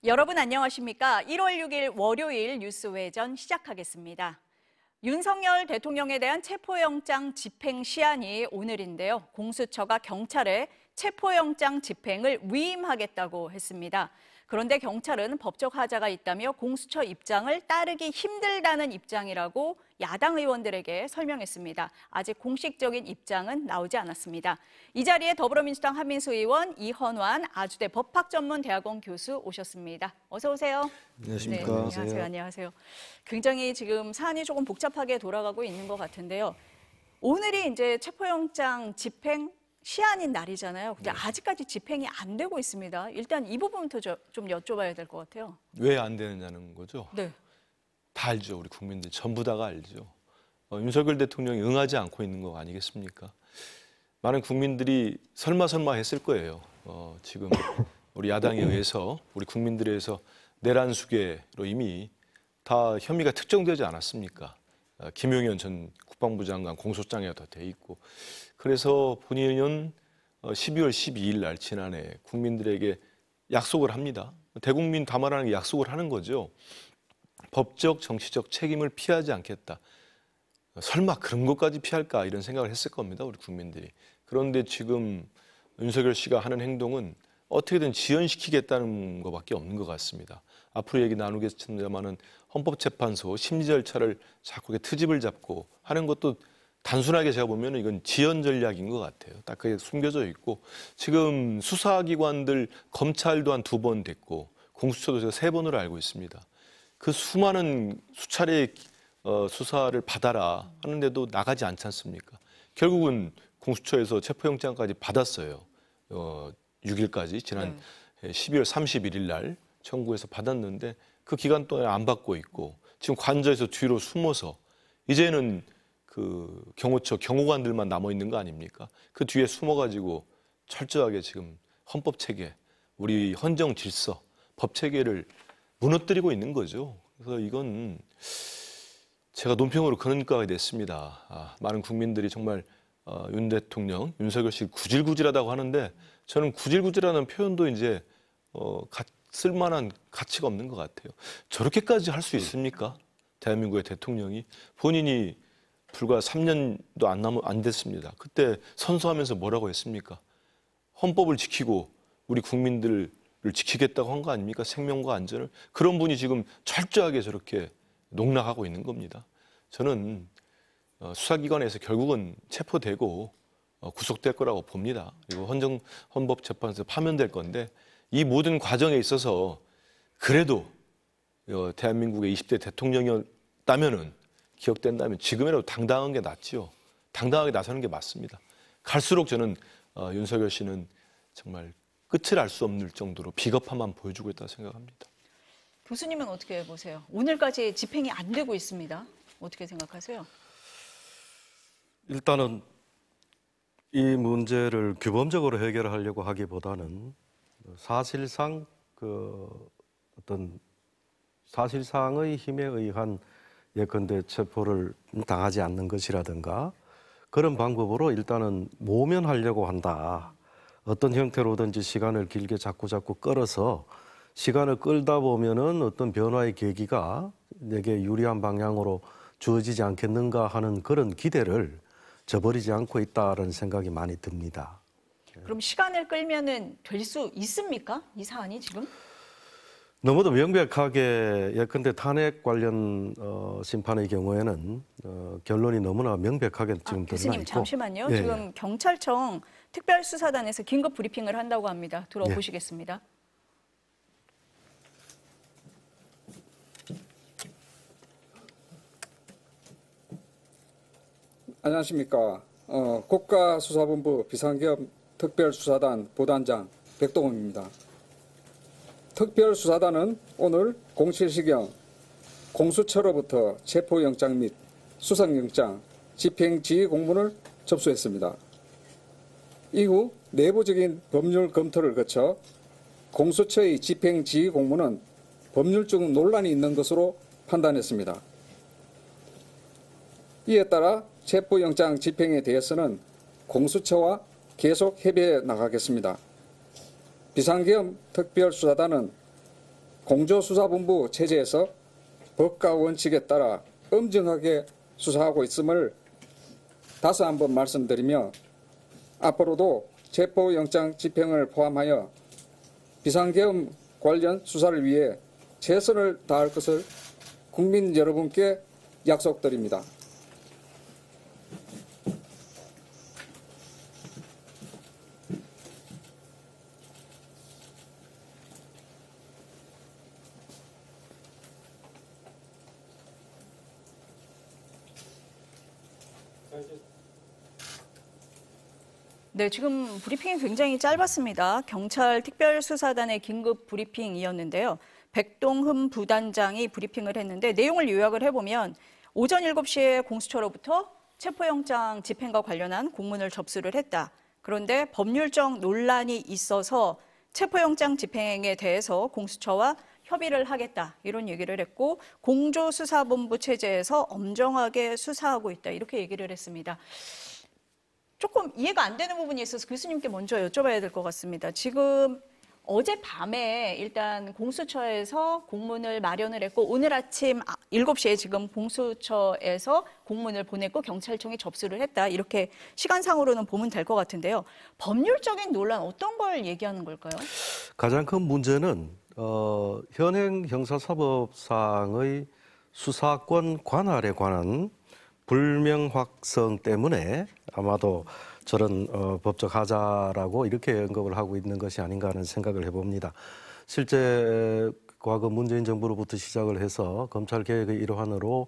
여러분 안녕하십니까? 1월 6일 월요일 뉴스 외전 시작하겠습니다. 윤석열 대통령에 대한 체포영장 집행 시한이 오늘인데요. 공수처가 경찰에 체포영장 집행을 위임하겠다고 했습니다. 그런데 경찰은 법적 하자가 있다며 공수처 입장을 따르기 힘들다는 입장이라고 야당 의원들에게 설명했습니다. 아직 공식적인 입장은 나오지 않았습니다. 이 자리에 더불어민주당 한민수 의원, 이헌환 아주대 법학전문대학원 교수 오셨습니다. 어서 오세요. 안녕하십니까. 네, 안녕하세요. 안녕하세요. 굉장히 지금 사안이 조금 복잡하게 돌아가고 있는 것 같은데요. 오늘이 이제 체포영장 집행 시한인 날이잖아요. 근데 아직까지 집행이 안 되고 있습니다. 일단 이 부분부터 좀 여쭤봐야 될 것 같아요. 왜 안 되느냐는 거죠? 네. 다 알죠. 우리 국민들 전부 다가 알죠. 윤석열 대통령이 응하지 않고 있는 거 아니겠습니까? 많은 국민들이 설마 했을 거예요. 지금 우리 야당에 의해서 우리 국민들에 의해서 내란 수계로 이미 다 혐의가 특정되지 않았습니까? 김용현 전 국방부 장관 공소장에 더 돼 있고 그래서 본인은 12월 12일 날 지난해 국민들에게 약속을 합니다. 대국민 담화라는 게 약속을 하는 거죠. 법적, 정치적 책임을 피하지 않겠다. 설마 그런 것까지 피할까 이런 생각을 했을 겁니다. 우리 국민들이. 그런데 지금 윤석열 씨가 하는 행동은 어떻게든 지연시키겠다는 것밖에 없는 것 같습니다. 앞으로 얘기 나누겠습니다마는 헌법재판소 심리 절차를 자꾸 트집을 잡고 하는 것도 단순하게 제가 보면 이건 지연 전략인 것 같아요. 딱 그게 숨겨져 있고 지금 수사기관들 검찰도 한 2번 됐고 공수처도 제가 3번으로 알고 있습니다. 그 수많은 수차례 수사를 받아라 하는데도 나가지 않지 않습니까? 결국은 공수처에서 체포영장까지 받았어요. 6일까지 지난 12월 31일 날 청구해서 받았는데 그 기간 동안 안 받고 있고 지금 관저에서 뒤로 숨어서 이제는 그 경호처 경호관들만 남아 있는 거 아닙니까? 그 뒤에 숨어가지고 철저하게 지금 헌법 체계, 우리 헌정 질서, 법 체계를 무너뜨리고 있는 거죠. 그래서 이건 제가 논평으로 그런 거가 됐습니다. 많은 국민들이 정말 윤 대통령, 윤석열 씨 구질구질하다고 하는데 저는 구질구질하는 표현도 이제 쓸만한 가치가 없는 것 같아요. 저렇게까지 할 수 있습니까? 대한민국의 대통령이 본인이 불과 3년도 안 됐습니다. 그때 선서하면서 뭐라고 했습니까? 헌법을 지키고 우리 국민들을 지키겠다고 한 거 아닙니까? 생명과 안전을. 그런 분이 지금 철저하게 저렇게 농락하고 있는 겁니다. 저는 수사기관에서 결국은 체포되고 구속될 거라고 봅니다. 그리고 헌법재판소에서 파면될 건데 이 모든 과정에 있어서 그래도 대한민국의 20대 대통령이었다면은 기억된다면 지금이라도 당당한 게 낫지요. 당당하게 나서는 게 맞습니다. 갈수록 저는 윤석열 씨는 정말 끝을 알 수 없는 정도로 비겁함만 보여주고 있다고 생각합니다. 교수님은 어떻게 보세요? 오늘까지 집행이 안 되고 있습니다. 어떻게 생각하세요? 일단은 이 문제를 규범적으로 해결하려고 하기보다는 사실상 어떤 사실상의 힘에 의한 예컨대 체포를 당하지 않는 것이라든가 그런 방법으로 일단은 모면하려고 한다. 어떤 형태로든지 시간을 길게 자꾸 끌어서 시간을 끌다 보면은 어떤 변화의 계기가 내게 유리한 방향으로 주어지지 않겠는가 하는 그런 기대를 저버리지 않고 있다는 생각이 많이 듭니다. 그럼 시간을 끌면은 될 수 있습니까? 이 사안이 지금? 너무도 명백하게 예컨대 탄핵 관련 심판의 경우에는 결론이 너무나 명백하게 지금 드러나 교수님 있고. 잠시만요. 지금 경찰청 특별수사단에서 긴급 브리핑을 한다고 합니다. 들어보시겠습니다. 안녕하십니까. 국가수사본부 비상계엄 특별수사단 부단장 백동원입니다. 특별수사단은 오늘 07시경 공수처로부터 체포영장 및 수상영장, 집행지휘 공문을 접수했습니다. 이후 내부적인 법률 검토를 거쳐 공수처의 집행지휘 공문은 법률적 논란이 있는 것으로 판단했습니다. 이에 따라 체포영장 집행에 대해서는 공수처와 계속 협의해 나가겠습니다. 비상계엄 특별수사단은 공조수사본부 체제에서 법과 원칙에 따라 엄정하게 수사하고 있음을 다시 한번 말씀드리며 앞으로도 체포영장 집행을 포함하여 비상계엄 관련 수사를 위해 최선을 다할 것을 국민 여러분께 약속드립니다. 네, 지금 브리핑이 굉장히 짧았습니다. 경찰 특별수사단의 긴급 브리핑이었는데요. 백동흠 부단장이 브리핑을 했는데 내용을 요약을 해보면 오전 7시에 공수처로부터 체포영장 집행과 관련한 공문을 접수를 했다. 그런데 법률적 논란이 있어서 체포영장 집행에 대해서 공수처와 협의를 하겠다. 이런 얘기를 했고 공조수사본부 체제에서 엄정하게 수사하고 있다. 이렇게 얘기를 했습니다. 조금 이해가 안 되는 부분이 있어서 교수님께 먼저 여쭤봐야 될 것 같습니다. 지금 어젯밤에 일단 공수처에서 공문을 마련을 했고 오늘 아침 7시에 지금 공수처에서 공문을 보냈고 경찰청에 접수를 했다. 이렇게 시간상으로는 보면 될 것 같은데요. 법률적인 논란 어떤 걸 얘기하는 걸까요? 가장 큰 문제는 현행 형사사법상의 수사권 관할에 관한 불명확성 때문에 아마도 저런 법적 하자라고 이렇게 언급을 하고 있는 것이 아닌가 하는 생각을 해봅니다. 실제 과거 문재인 정부로부터 시작을 해서 검찰 개혁의 일환으로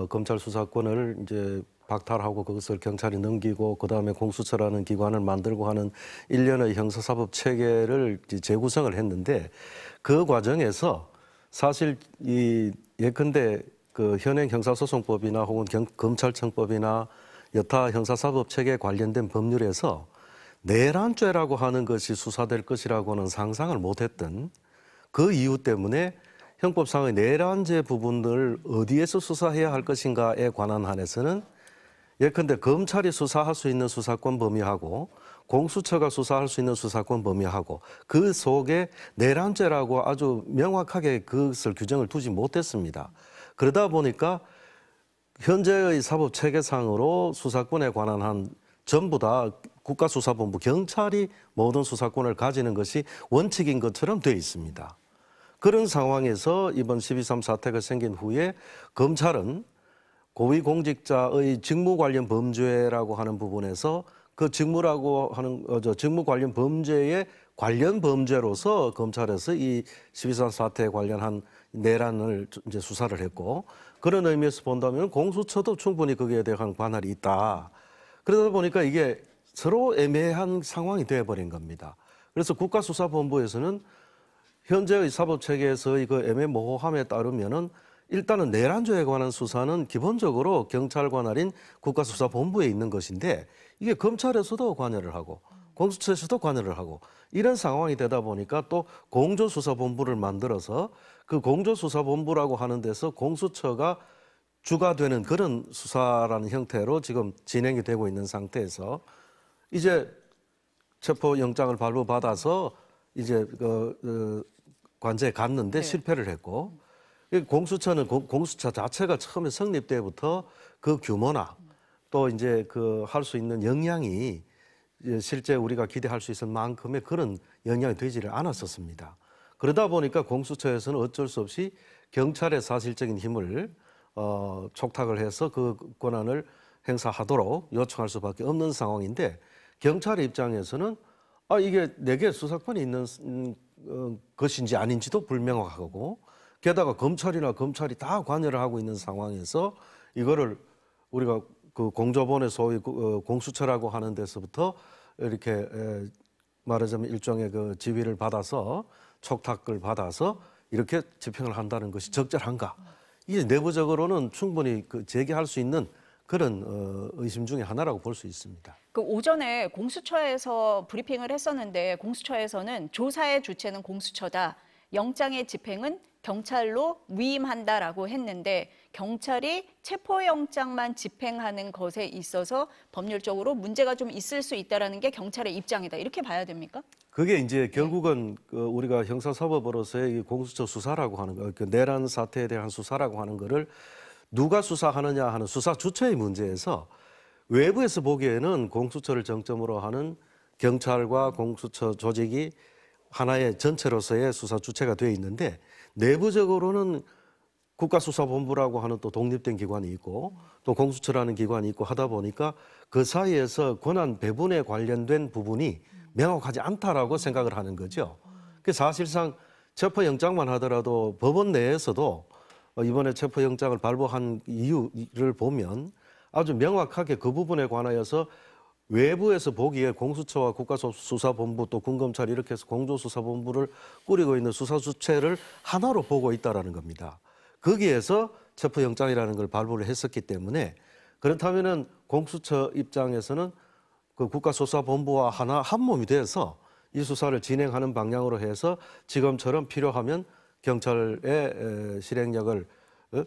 검찰 수사권을 이제 박탈하고 그것을 경찰이 넘기고 그다음에 공수처라는 기관을 만들고 하는 일련의 형사사법 체계를 재구성을 했는데 그 과정에서 사실 이 예컨대 그 현행 형사소송법이나 혹은 검찰청법이나 여타 형사사법 체계에 관련된 법률에서 내란죄라고 하는 것이 수사될 것이라고는 상상을 못했던 그 이유 때문에 형법상의 내란죄 부분을 어디에서 수사해야 할 것인가에 관한 한에서는 예컨대 검찰이 수사할 수 있는 수사권 범위하고 공수처가 수사할 수 있는 수사권 범위하고 그 속에 내란죄라고 아주 명확하게 그것을 규정을 두지 못했습니다. 그러다 보니까 현재의 사법 체계상으로 수사권에 관한 한 전부 다 국가수사본부 경찰이 모든 수사권을 가지는 것이 원칙인 것처럼 되어 있습니다. 그런 상황에서 이번 12.3 사태가 생긴 후에 검찰은 고위공직자의 직무 관련 범죄라고 하는 부분에서 그 직무라고 하는 직무 관련 범죄의 관련 범죄로서 검찰에서 이 12.3 사태에 관련한 내란을 이제 수사를 했고 그런 의미에서 본다면 공수처도 충분히 거기에 대한 관할이 있다. 그러다 보니까 이게 서로 애매한 상황이 되어버린 겁니다. 그래서 국가수사본부에서는 현재의 사법체계에서의 그 애매모호함에 따르면은 일단은 내란죄에 관한 수사는 기본적으로 경찰 관할인 국가수사본부에 있는 것인데 이게 검찰에서도 관여를 하고 공수처에서도 관여를 하고 이런 상황이 되다 보니까 또 공조수사본부를 만들어서 그 공조수사본부라고 하는 데서 공수처가 주가 되는 그런 수사라는 형태로 지금 진행이 되고 있는 상태에서 이제 체포영장을 발부받아서 이제 관제에 갔는데 실패를 했고 공수처는 공수처 자체가 처음에 성립 때부터 그 규모나 또 이제 그 할 수 있는 역량이 실제 우리가 기대할 수 있을 만큼의 그런 역량이 되지를 않았었습니다. 그러다 보니까 공수처에서는 어쩔 수 없이 경찰의 사실적인 힘을 촉탁을 해서 그 권한을 행사하도록 요청할 수밖에 없는 상황인데 경찰의 입장에서는 이게 내게 수사권이 있는 것인지 아닌지도 불명확하고 게다가 검찰이 다 관여를 하고 있는 상황에서 이거를 우리가 그 공조본의 소위 공수처라고 하는 데서부터 이렇게 말하자면 일종의 그 지휘를 받아서 촉탁을 받아서 이렇게 집행을 한다는 것이 적절한가? 이게 내부적으로는 충분히 그 제기할 수 있는 그런 의심 중에 하나라고 볼 수 있습니다. 그 오전에 공수처에서 브리핑을 했었는데 공수처에서는 조사의 주체는 공수처다. 영장의 집행은 경찰로 위임한다라고 했는데 경찰이 체포영장만 집행하는 것에 있어서 법률적으로 문제가 좀 있을 수 있다는 게 경찰의 입장이다. 이렇게 봐야 됩니까? 그게 이제 결국은 우리가 형사사법으로서의 이 공수처 수사라고 하는 거, 그 내란 사태에 대한 수사라고 하는 거를 누가 수사하느냐 하는 수사 주체의 문제에서 외부에서 보기에는 공수처를 정점으로 하는 경찰과 공수처 조직이 하나의 전체로서의 수사 주체가 되어 있는데 내부적으로는 국가수사본부라고 하는 또 독립된 기관이 있고 또 공수처라는 기관이 있고 하다 보니까 그 사이에서 권한 배분에 관련된 부분이 명확하지 않다라고 생각을 하는 거죠. 그 사실상 체포영장만 하더라도 법원 내에서도 이번에 체포영장을 발부한 이유를 보면 아주 명확하게 그 부분에 관하여서 외부에서 보기에 공수처와 국가수사본부 또 군검찰 이렇게 해서 공조수사본부를 꾸리고 있는 수사 주체를 하나로 보고 있다라는 겁니다. 거기에서 체포영장이라는 걸 발부를 했었기 때문에 그렇다면은 공수처 입장에서는 그 국가수사본부와 한 몸이 돼서 이 수사를 진행하는 방향으로 해서 지금처럼 필요하면 경찰의 실행력을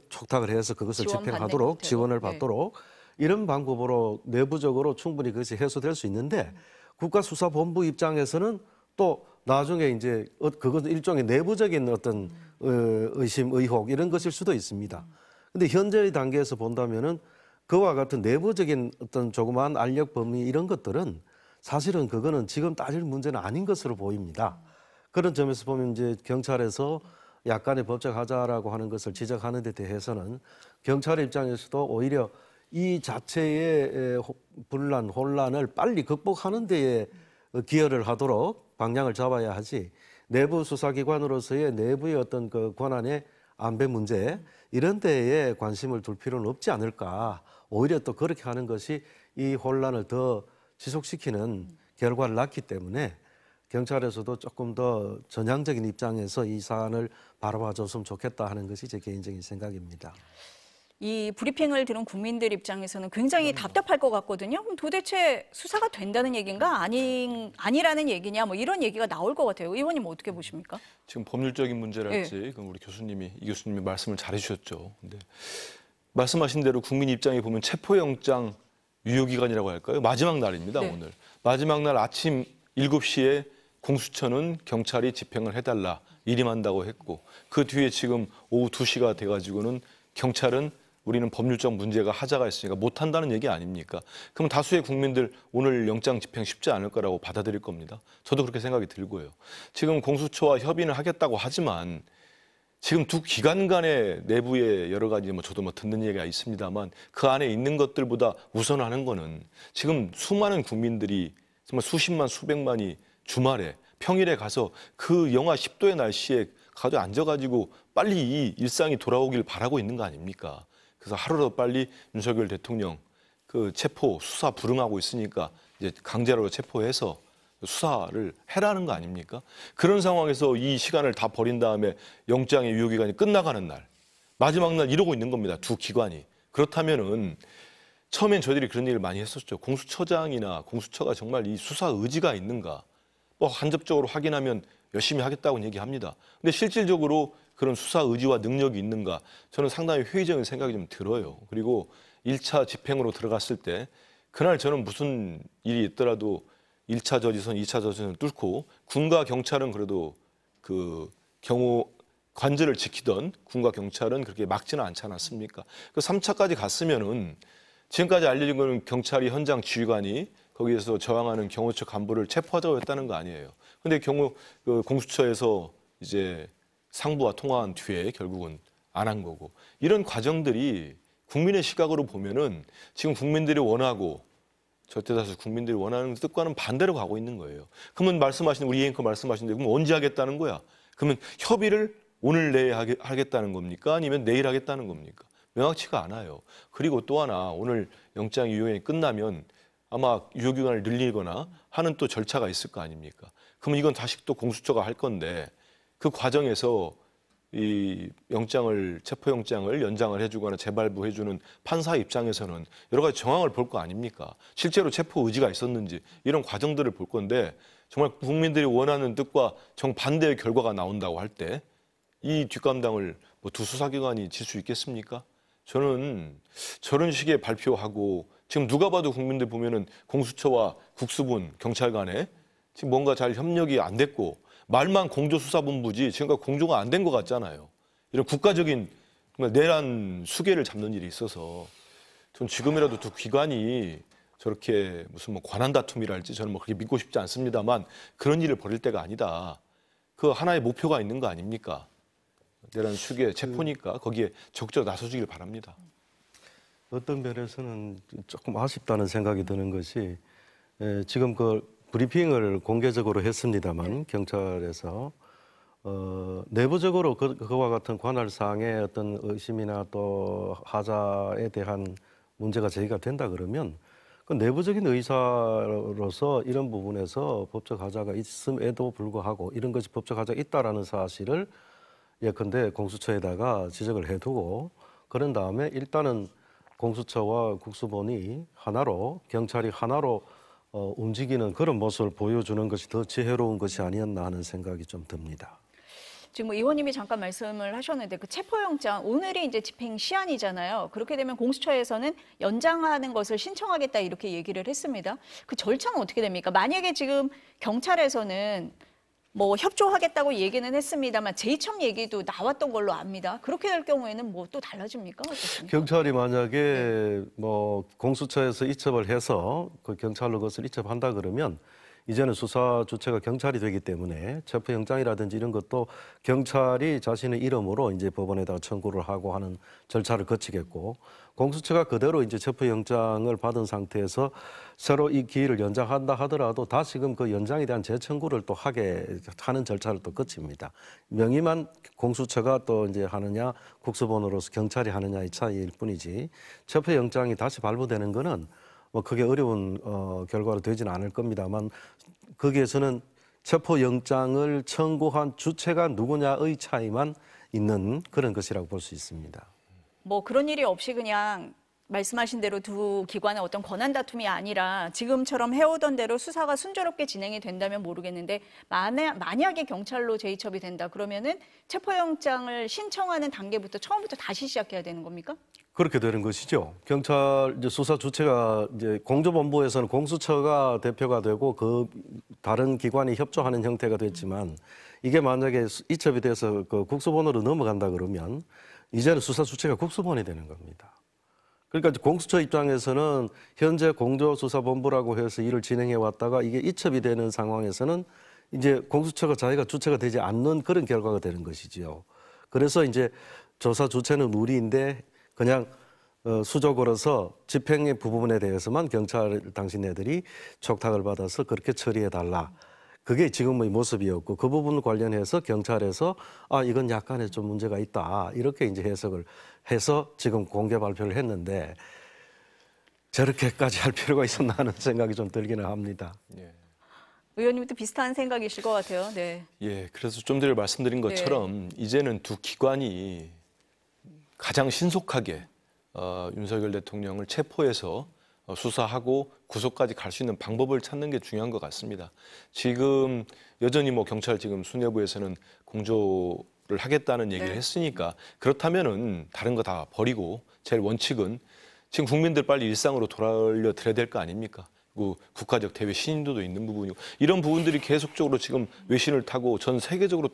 촉탁을 해서 그것을 집행하도록 지원을 받도록 이런 방법으로 내부적으로 충분히 그것이 해소될 수 있는데 국가수사본부 입장에서는 또 나중에 이제 그것은 일종의 내부적인 어떤 의심, 의혹 이런 것일 수도 있습니다. 근데 현재의 단계에서 본다면은 그와 같은 내부적인 어떤 조그마한 알력 범위 이런 것들은 사실은 그거는 지금 따질 문제는 아닌 것으로 보입니다. 그런 점에서 보면 이제 경찰에서 약간의 법적 하자라고 하는 것을 지적하는 데 대해서는 경찰의 입장에서도 오히려 이 자체의 분란, 혼란을 빨리 극복하는 데에 기여를 하도록 방향을 잡아야 하지 내부 수사기관으로서의 내부의 어떤 그 권한의 안배 문제 이런 데에 관심을 둘 필요는 없지 않을까. 오히려 또 그렇게 하는 것이 이 혼란을 더 지속시키는 결과를 낳기 때문에 경찰에서도 조금 더 전향적인 입장에서 이 사안을 바라봐줬으면 좋겠다 하는 것이 제 개인적인 생각입니다. 이 브리핑을 들은 국민들 입장에서는 굉장히 답답할 것 같거든요. 그럼 도대체 수사가 된다는 얘기인가 아니라는 얘기냐 뭐 이런 얘기가 나올 것 같아요. 의원님 어떻게 보십니까? 지금 법률적인 문제랄지 그럼 우리 이 교수님이 말씀을 잘해주셨죠. 근데 말씀하신 대로 국민 입장에 보면 체포영장 유효기간이라고 할까요? 마지막 날입니다. 오늘. 마지막 날 아침 7시에 공수처는 경찰이 집행을 해달라 일임한다고 했고 그 뒤에 지금 오후 2시가 돼가지고는 경찰은 우리는 법률적 문제가 하자가 있으니까 못한다는 얘기 아닙니까? 그럼 다수의 국민들 오늘 영장 집행 쉽지 않을 거라고 받아들일 겁니다. 저도 그렇게 생각이 들고요. 지금 공수처와 협의는 하겠다고 하지만 지금 두 기관 간의 내부의 여러 가지 저도 듣는 얘기가 있습니다만 그 안에 있는 것들보다 우선하는 거는 지금 수많은 국민들이 정말 수십만 수백만이 주말에 평일에 가서 그 영하 10도의 날씨에 가서 앉아가지고 빨리 이 일상이 돌아오길 바라고 있는 거 아닙니까? 그래서 하루라도 빨리 윤석열 대통령 그 체포 수사 불응하고 있으니까 이제 강제로 체포해서 수사를 해라는 거 아닙니까? 그런 상황에서 이 시간을 다 버린 다음에 영장의 유효기간이 끝나가는 날 마지막 날 이러고 있는 겁니다. 두 기관이. 그렇다면은 처음엔 저희들이 그런 얘기를 많이 했었죠. 공수처장이나 공수처가 정말 이 수사 의지가 있는가? 간접적으로 확인하면 열심히 하겠다고 얘기합니다. 근데 실질적으로 그런 수사 의지와 능력이 있는가? 저는 상당히 회의적인 생각이 좀 들어요. 그리고 1차 집행으로 들어갔을 때 그날 저는 무슨 일이 있더라도 1차 저지선, 2차 저지선을 뚫고 군과 경찰은 그래도 그 경호 관절을 지키던 군과 경찰은 그렇게 막지는 않지 않았습니까? 그 3차까지 갔으면은 지금까지 알려진 거는 경찰이 현장 지휘관이 거기에서 저항하는 경호처 간부를 체포하자고 했다는 거 아니에요. 근데 그 공수처에서 이제 상부와 통화한 뒤에 결국은 안 한 거고 이런 과정들이 국민의 시각으로 보면은 지금 국민들이 원하고 절대다수 국민들이 원하는 뜻과는 반대로 가고 있는 거예요. 그러면 우리 앵커 말씀하신 대로 그럼 언제 하겠다는 거야? 그러면 협의를 오늘 내에 하겠다는 겁니까? 아니면 내일 하겠다는 겁니까? 명확치가 않아요. 그리고 또 하나 오늘 영장 유효기간이 끝나면 아마 유효기간을 늘리거나 하는 또 절차가 있을 거 아닙니까? 그러면 이건 다시 또 공수처가 할 건데 그 과정에서 이 체포영장을 연장을 해주거나 재발부해주는 판사 입장에서는 여러 가지 정황을 볼 거 아닙니까? 실제로 체포 의지가 있었는지 이런 과정들을 볼 건데 정말 국민들이 원하는 뜻과 정반대의 결과가 나온다고 할 때 이 뒷감당을 두 수사기관이 질 수 있겠습니까? 저는 저런 식의 발표하고 지금 누가 봐도 국민들 보면은 공수처와 국수본 경찰 간에 지금 뭔가 잘 협력이 안 됐고 말만 공조수사본부지 지금까지 공조가 안 된 것 같잖아요. 이런 국가적인 정말 내란 수계를 잡는 일이 있어서 전 지금이라도 두 기관이 저렇게 무슨 뭐 관한 다툼이랄지 저는 뭐 그렇게 믿고 싶지 않습니다만 그런 일을 벌일 때가 아니다. 그 하나의 목표가 있는 거 아닙니까? 내란 수계 체포니까 거기에 적극적으로 나서주길 바랍니다. 어떤 면에서는 조금 아쉽다는 생각이 드는 것이 지금 그 브리핑을 공개적으로 했습니다만 경찰에서 내부적으로 그와 같은 관할 사항의 어떤 의심이나 또 하자에 대한 문제가 제기가 된다 그러면 그 내부적인 의사로서 이런 부분에서 법적 하자가 있음에도 불구하고 이런 것이 법적 하자가 있다라는 사실을 예컨대 공수처에다가 지적을 해두고 그런 다음에 일단은 공수처와 국수본이 하나로 경찰이 하나로 움직이는 그런 모습을 보여주는 것이 더 지혜로운 것이 아니었나 하는 생각이 좀 듭니다. 지금 뭐 의원님이 잠깐 말씀을 하셨는데 그 체포영장 오늘이 이제 집행 시한이잖아요. 그렇게 되면 공수처에서는 연장하는 것을 신청하겠다 이렇게 얘기를 했습니다. 그 절차는 어떻게 됩니까? 만약에 지금 경찰에서는 뭐 협조하겠다고 얘기는 했습니다만 제2청 얘기도 나왔던 걸로 압니다. 그렇게 될 경우에는 뭐 또 달라집니까? 어떻습니까? 경찰이 만약에 뭐 공수처에서 이첩을 해서 그 경찰로 그것을 이첩한다 그러면 이제는 수사 주체가 경찰이 되기 때문에 체포영장이라든지 이런 것도 경찰이 자신의 이름으로 이제 법원에다가 청구를 하고 하는 절차를 거치겠고 공수처가 그대로 이제 체포영장을 받은 상태에서 새로 이 기일을 연장한다 하더라도 다시금 그 연장에 대한 재청구를 또 하는 절차를 또 거칩니다. 명의만 공수처가 또 이제 하느냐 국수본으로서 경찰이 하느냐의 차이일 뿐이지 체포영장이 다시 발부되는 거는 뭐 크게 어려운 결과로 되지는 않을 겁니다만 거기에서는 체포영장을 청구한 주체가 누구냐의 차이만 있는 그런 것이라고 볼 수 있습니다. 뭐 그런 일이 없이 그냥 말씀하신 대로 두 기관의 어떤 권한 다툼이 아니라 지금처럼 해오던 대로 수사가 순조롭게 진행이 된다면 모르겠는데 만약에 경찰로 재이첩이 된다 그러면은 체포영장을 신청하는 단계부터 처음부터 다시 시작해야 되는 겁니까? 그렇게 되는 것이죠. 경찰 이제 수사 주체가 이제 공조본부에서는 공수처가 대표가 되고 그 다른 기관이 협조하는 형태가 됐지만 이게 만약에 이첩이 돼서 그 국수본으로 넘어간다 그러면 이제는 수사 주체가 국수본이 되는 겁니다. 그러니까 공수처 입장에서는 현재 공조수사본부라고 해서 일을 진행해 왔다가 이게 이첩이 되는 상황에서는 이제 공수처가 자기가 주체가 되지 않는 그런 결과가 되는 것이지요. 그래서 이제 조사 주체는 우리인데 그냥 수적으로서 집행의 부분에 대해서만 경찰 당신네들이 촉탁을 받아서 그렇게 처리해달라. 그게 지금의 모습이었고 그 부분 관련해서 경찰에서 이건 약간의 좀 문제가 있다. 이렇게 이제 해석을 해서 지금 공개 발표를 했는데 저렇게까지 할 필요가 있었나 하는 생각이 좀 들기는 합니다. 예. 의원님도 비슷한 생각이실 것 같아요. 네. 예, 그래서 좀 전에 말씀드린 것처럼 이제는 두 기관이 가장 신속하게 윤석열 대통령을 체포해서 수사하고 구속까지 갈 수 있는 방법을 찾는 게 중요한 것 같습니다. 지금 여전히 뭐 경찰 지금 수뇌부에서는 공조를 하겠다는 얘기를 했으니까 그렇다면은 다른 거 다 버리고 제일 원칙은 지금 국민들 빨리 일상으로 돌려드려야 될 거 아닙니까? 그리고 국가적 대외 신인도도 있는 부분이고 이런 부분들이 계속적으로 지금 외신을 타고 전 세계적으로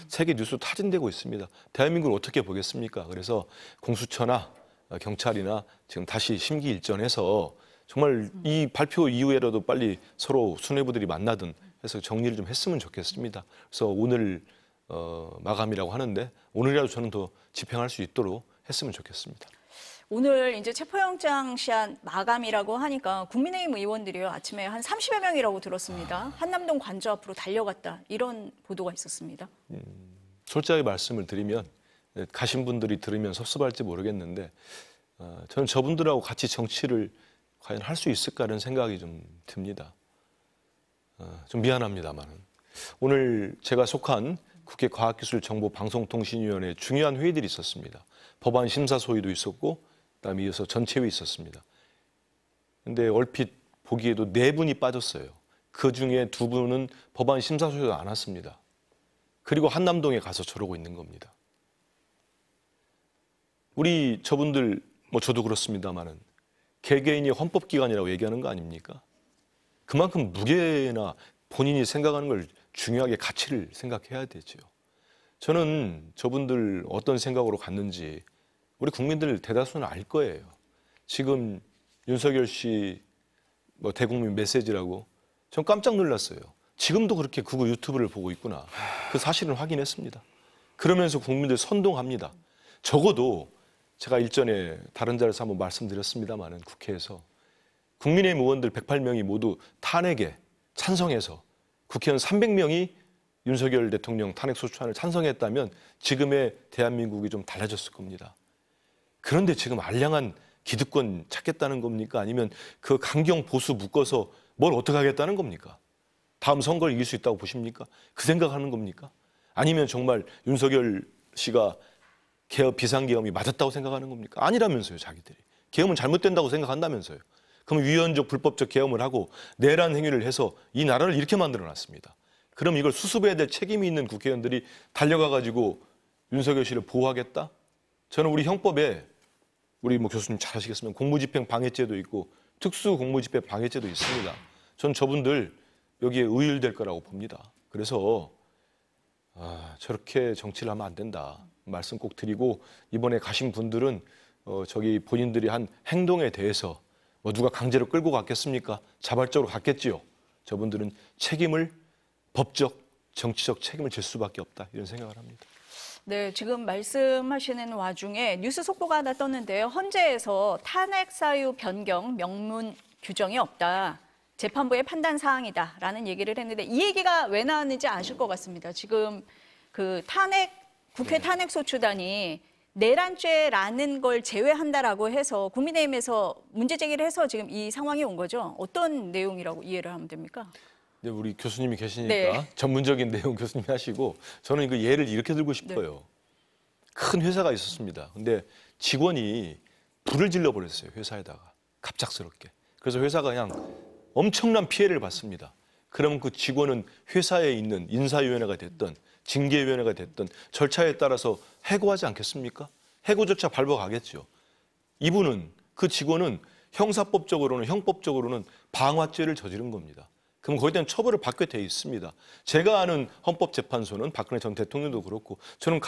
세계 뉴스로 타진되고 있습니다. 대한민국을 어떻게 보겠습니까? 그래서 공수처나 경찰이나 지금 다시 심기일전해서 정말 이 발표 이후에라도 빨리 서로 수뇌부들이 만나든 해서 정리를 좀 했으면 좋겠습니다. 그래서 오늘 마감이라고 하는데 오늘이라도 저는 더 집행할 수 있도록 했으면 좋겠습니다. 오늘 이제 체포영장 시한 마감이라고 하니까 국민의힘 의원들이요 아침에 한 30여 명이라고 들었습니다. 한남동 관저 앞으로 달려갔다 이런 보도가 있었습니다. 솔직하게 말씀을 드리면 가신 분들이 들으면 섭섭할지 모르겠는데 저는 저분들하고 같이 정치를 과연 할 수 있을까라는 생각이 좀 듭니다. 좀 미안합니다만은 오늘 제가 속한 국회 과학기술정보방송통신위원회 중요한 회의들이 있었습니다. 법안 심사 소위도 있었고 그다음에 이어서 전체회의 있었습니다. 근데 얼핏 보기에도 4분이 빠졌어요. 그중에 2분은 법안 심사 소위도 안 왔습니다. 그리고 한남동에 가서 저러고 있는 겁니다. 우리 저분들 뭐 저도 그렇습니다만은 개개인이 헌법기관이라고 얘기하는 거 아닙니까? 그만큼 무게나 본인이 생각하는 걸 중요하게 가치를 생각해야 되죠. 저는 저분들 어떤 생각으로 갔는지 우리 국민들 대다수는 알 거예요. 지금 윤석열 씨 뭐 대국민 메시지라고 전 깜짝 놀랐어요. 지금도 그렇게 그거 유튜브를 보고 있구나. 그 사실은 확인했습니다. 그러면서 국민들 선동합니다. 적어도 제가 일전에 다른 자리에서 한번 말씀드렸습니다마는 국회에서 국민의힘 의원들 108명이 모두 탄핵에 찬성해서 국회의원 300명이 윤석열 대통령 탄핵소추안을 찬성했다면 지금의 대한민국이 좀 달라졌을 겁니다. 그런데 지금 알량한 기득권 찾겠다는 겁니까? 아니면 그 강경 보수 묶어서 뭘 어떻게 하겠다는 겁니까? 다음 선거를 이길 수 있다고 보십니까? 그 생각하는 겁니까? 아니면 정말 윤석열 씨가 개업 비상계엄이 맞았다고 생각하는 겁니까? 아니라면서요, 자기들이. 계엄은 잘못된다고 생각한다면서요. 그럼 위헌적 불법적 계엄을 하고 내란 행위를 해서 이 나라를 이렇게 만들어놨습니다. 그럼 이걸 수습해야 될 책임이 있는 국회의원들이 달려가가지고 윤석열 씨를 보호하겠다? 저는 우리 형법에 우리 뭐 교수님 잘 아시겠지만 공무집행 방해죄도 있고 특수공무집행 방해죄도 있습니다. 전 저분들 여기에 의율될 거라고 봅니다. 그래서 저렇게 정치를 하면 안 된다 말씀 꼭 드리고 이번에 가신 분들은 저기 본인들이 한 행동에 대해서 뭐 누가 강제로 끌고 갔겠습니까? 자발적으로 갔겠지요. 저분들은 책임을 법적, 정치적 책임을 질 수밖에 없다 이런 생각을 합니다. 네, 지금 말씀하시는 와중에 뉴스 속보가 하나 떴는데요. 헌재에서 탄핵 사유 변경 명문 규정이 없다. 재판부의 판단 사항이다라는 얘기를 했는데 이 얘기가 왜 나왔는지 아실 것 같습니다. 지금 그 국회 탄핵소추단이 내란죄라는 걸 제외한다라고 해서 국민의힘에서 문제 제기를 해서 지금 이 상황이 온 거죠. 어떤 내용이라고 이해를 하면 됩니까? 네, 우리 교수님이 계시니까 네. 전문적인 내용 교수님이 하시고 저는 그 예를 이렇게 들고 싶어요. 네. 큰 회사가 있었습니다. 근데 직원이 불을 질러버렸어요. 회사에다가 갑작스럽게. 그래서 회사가 그냥 엄청난 피해를 받습니다. 그러면 그 직원은 회사에 있는 인사위원회가 됐든 징계위원회가 됐든 절차에 따라서 해고하지 않겠습니까? 해고 절차 밟아가겠죠. 이분은 그 직원은 형사법적으로는 형법적으로는 방화죄를 저지른 겁니다. 그럼 거기에 대한 처벌을 받게 돼 있습니다. 제가 아는 헌법재판소는 박근혜 전 대통령도 그렇고 저는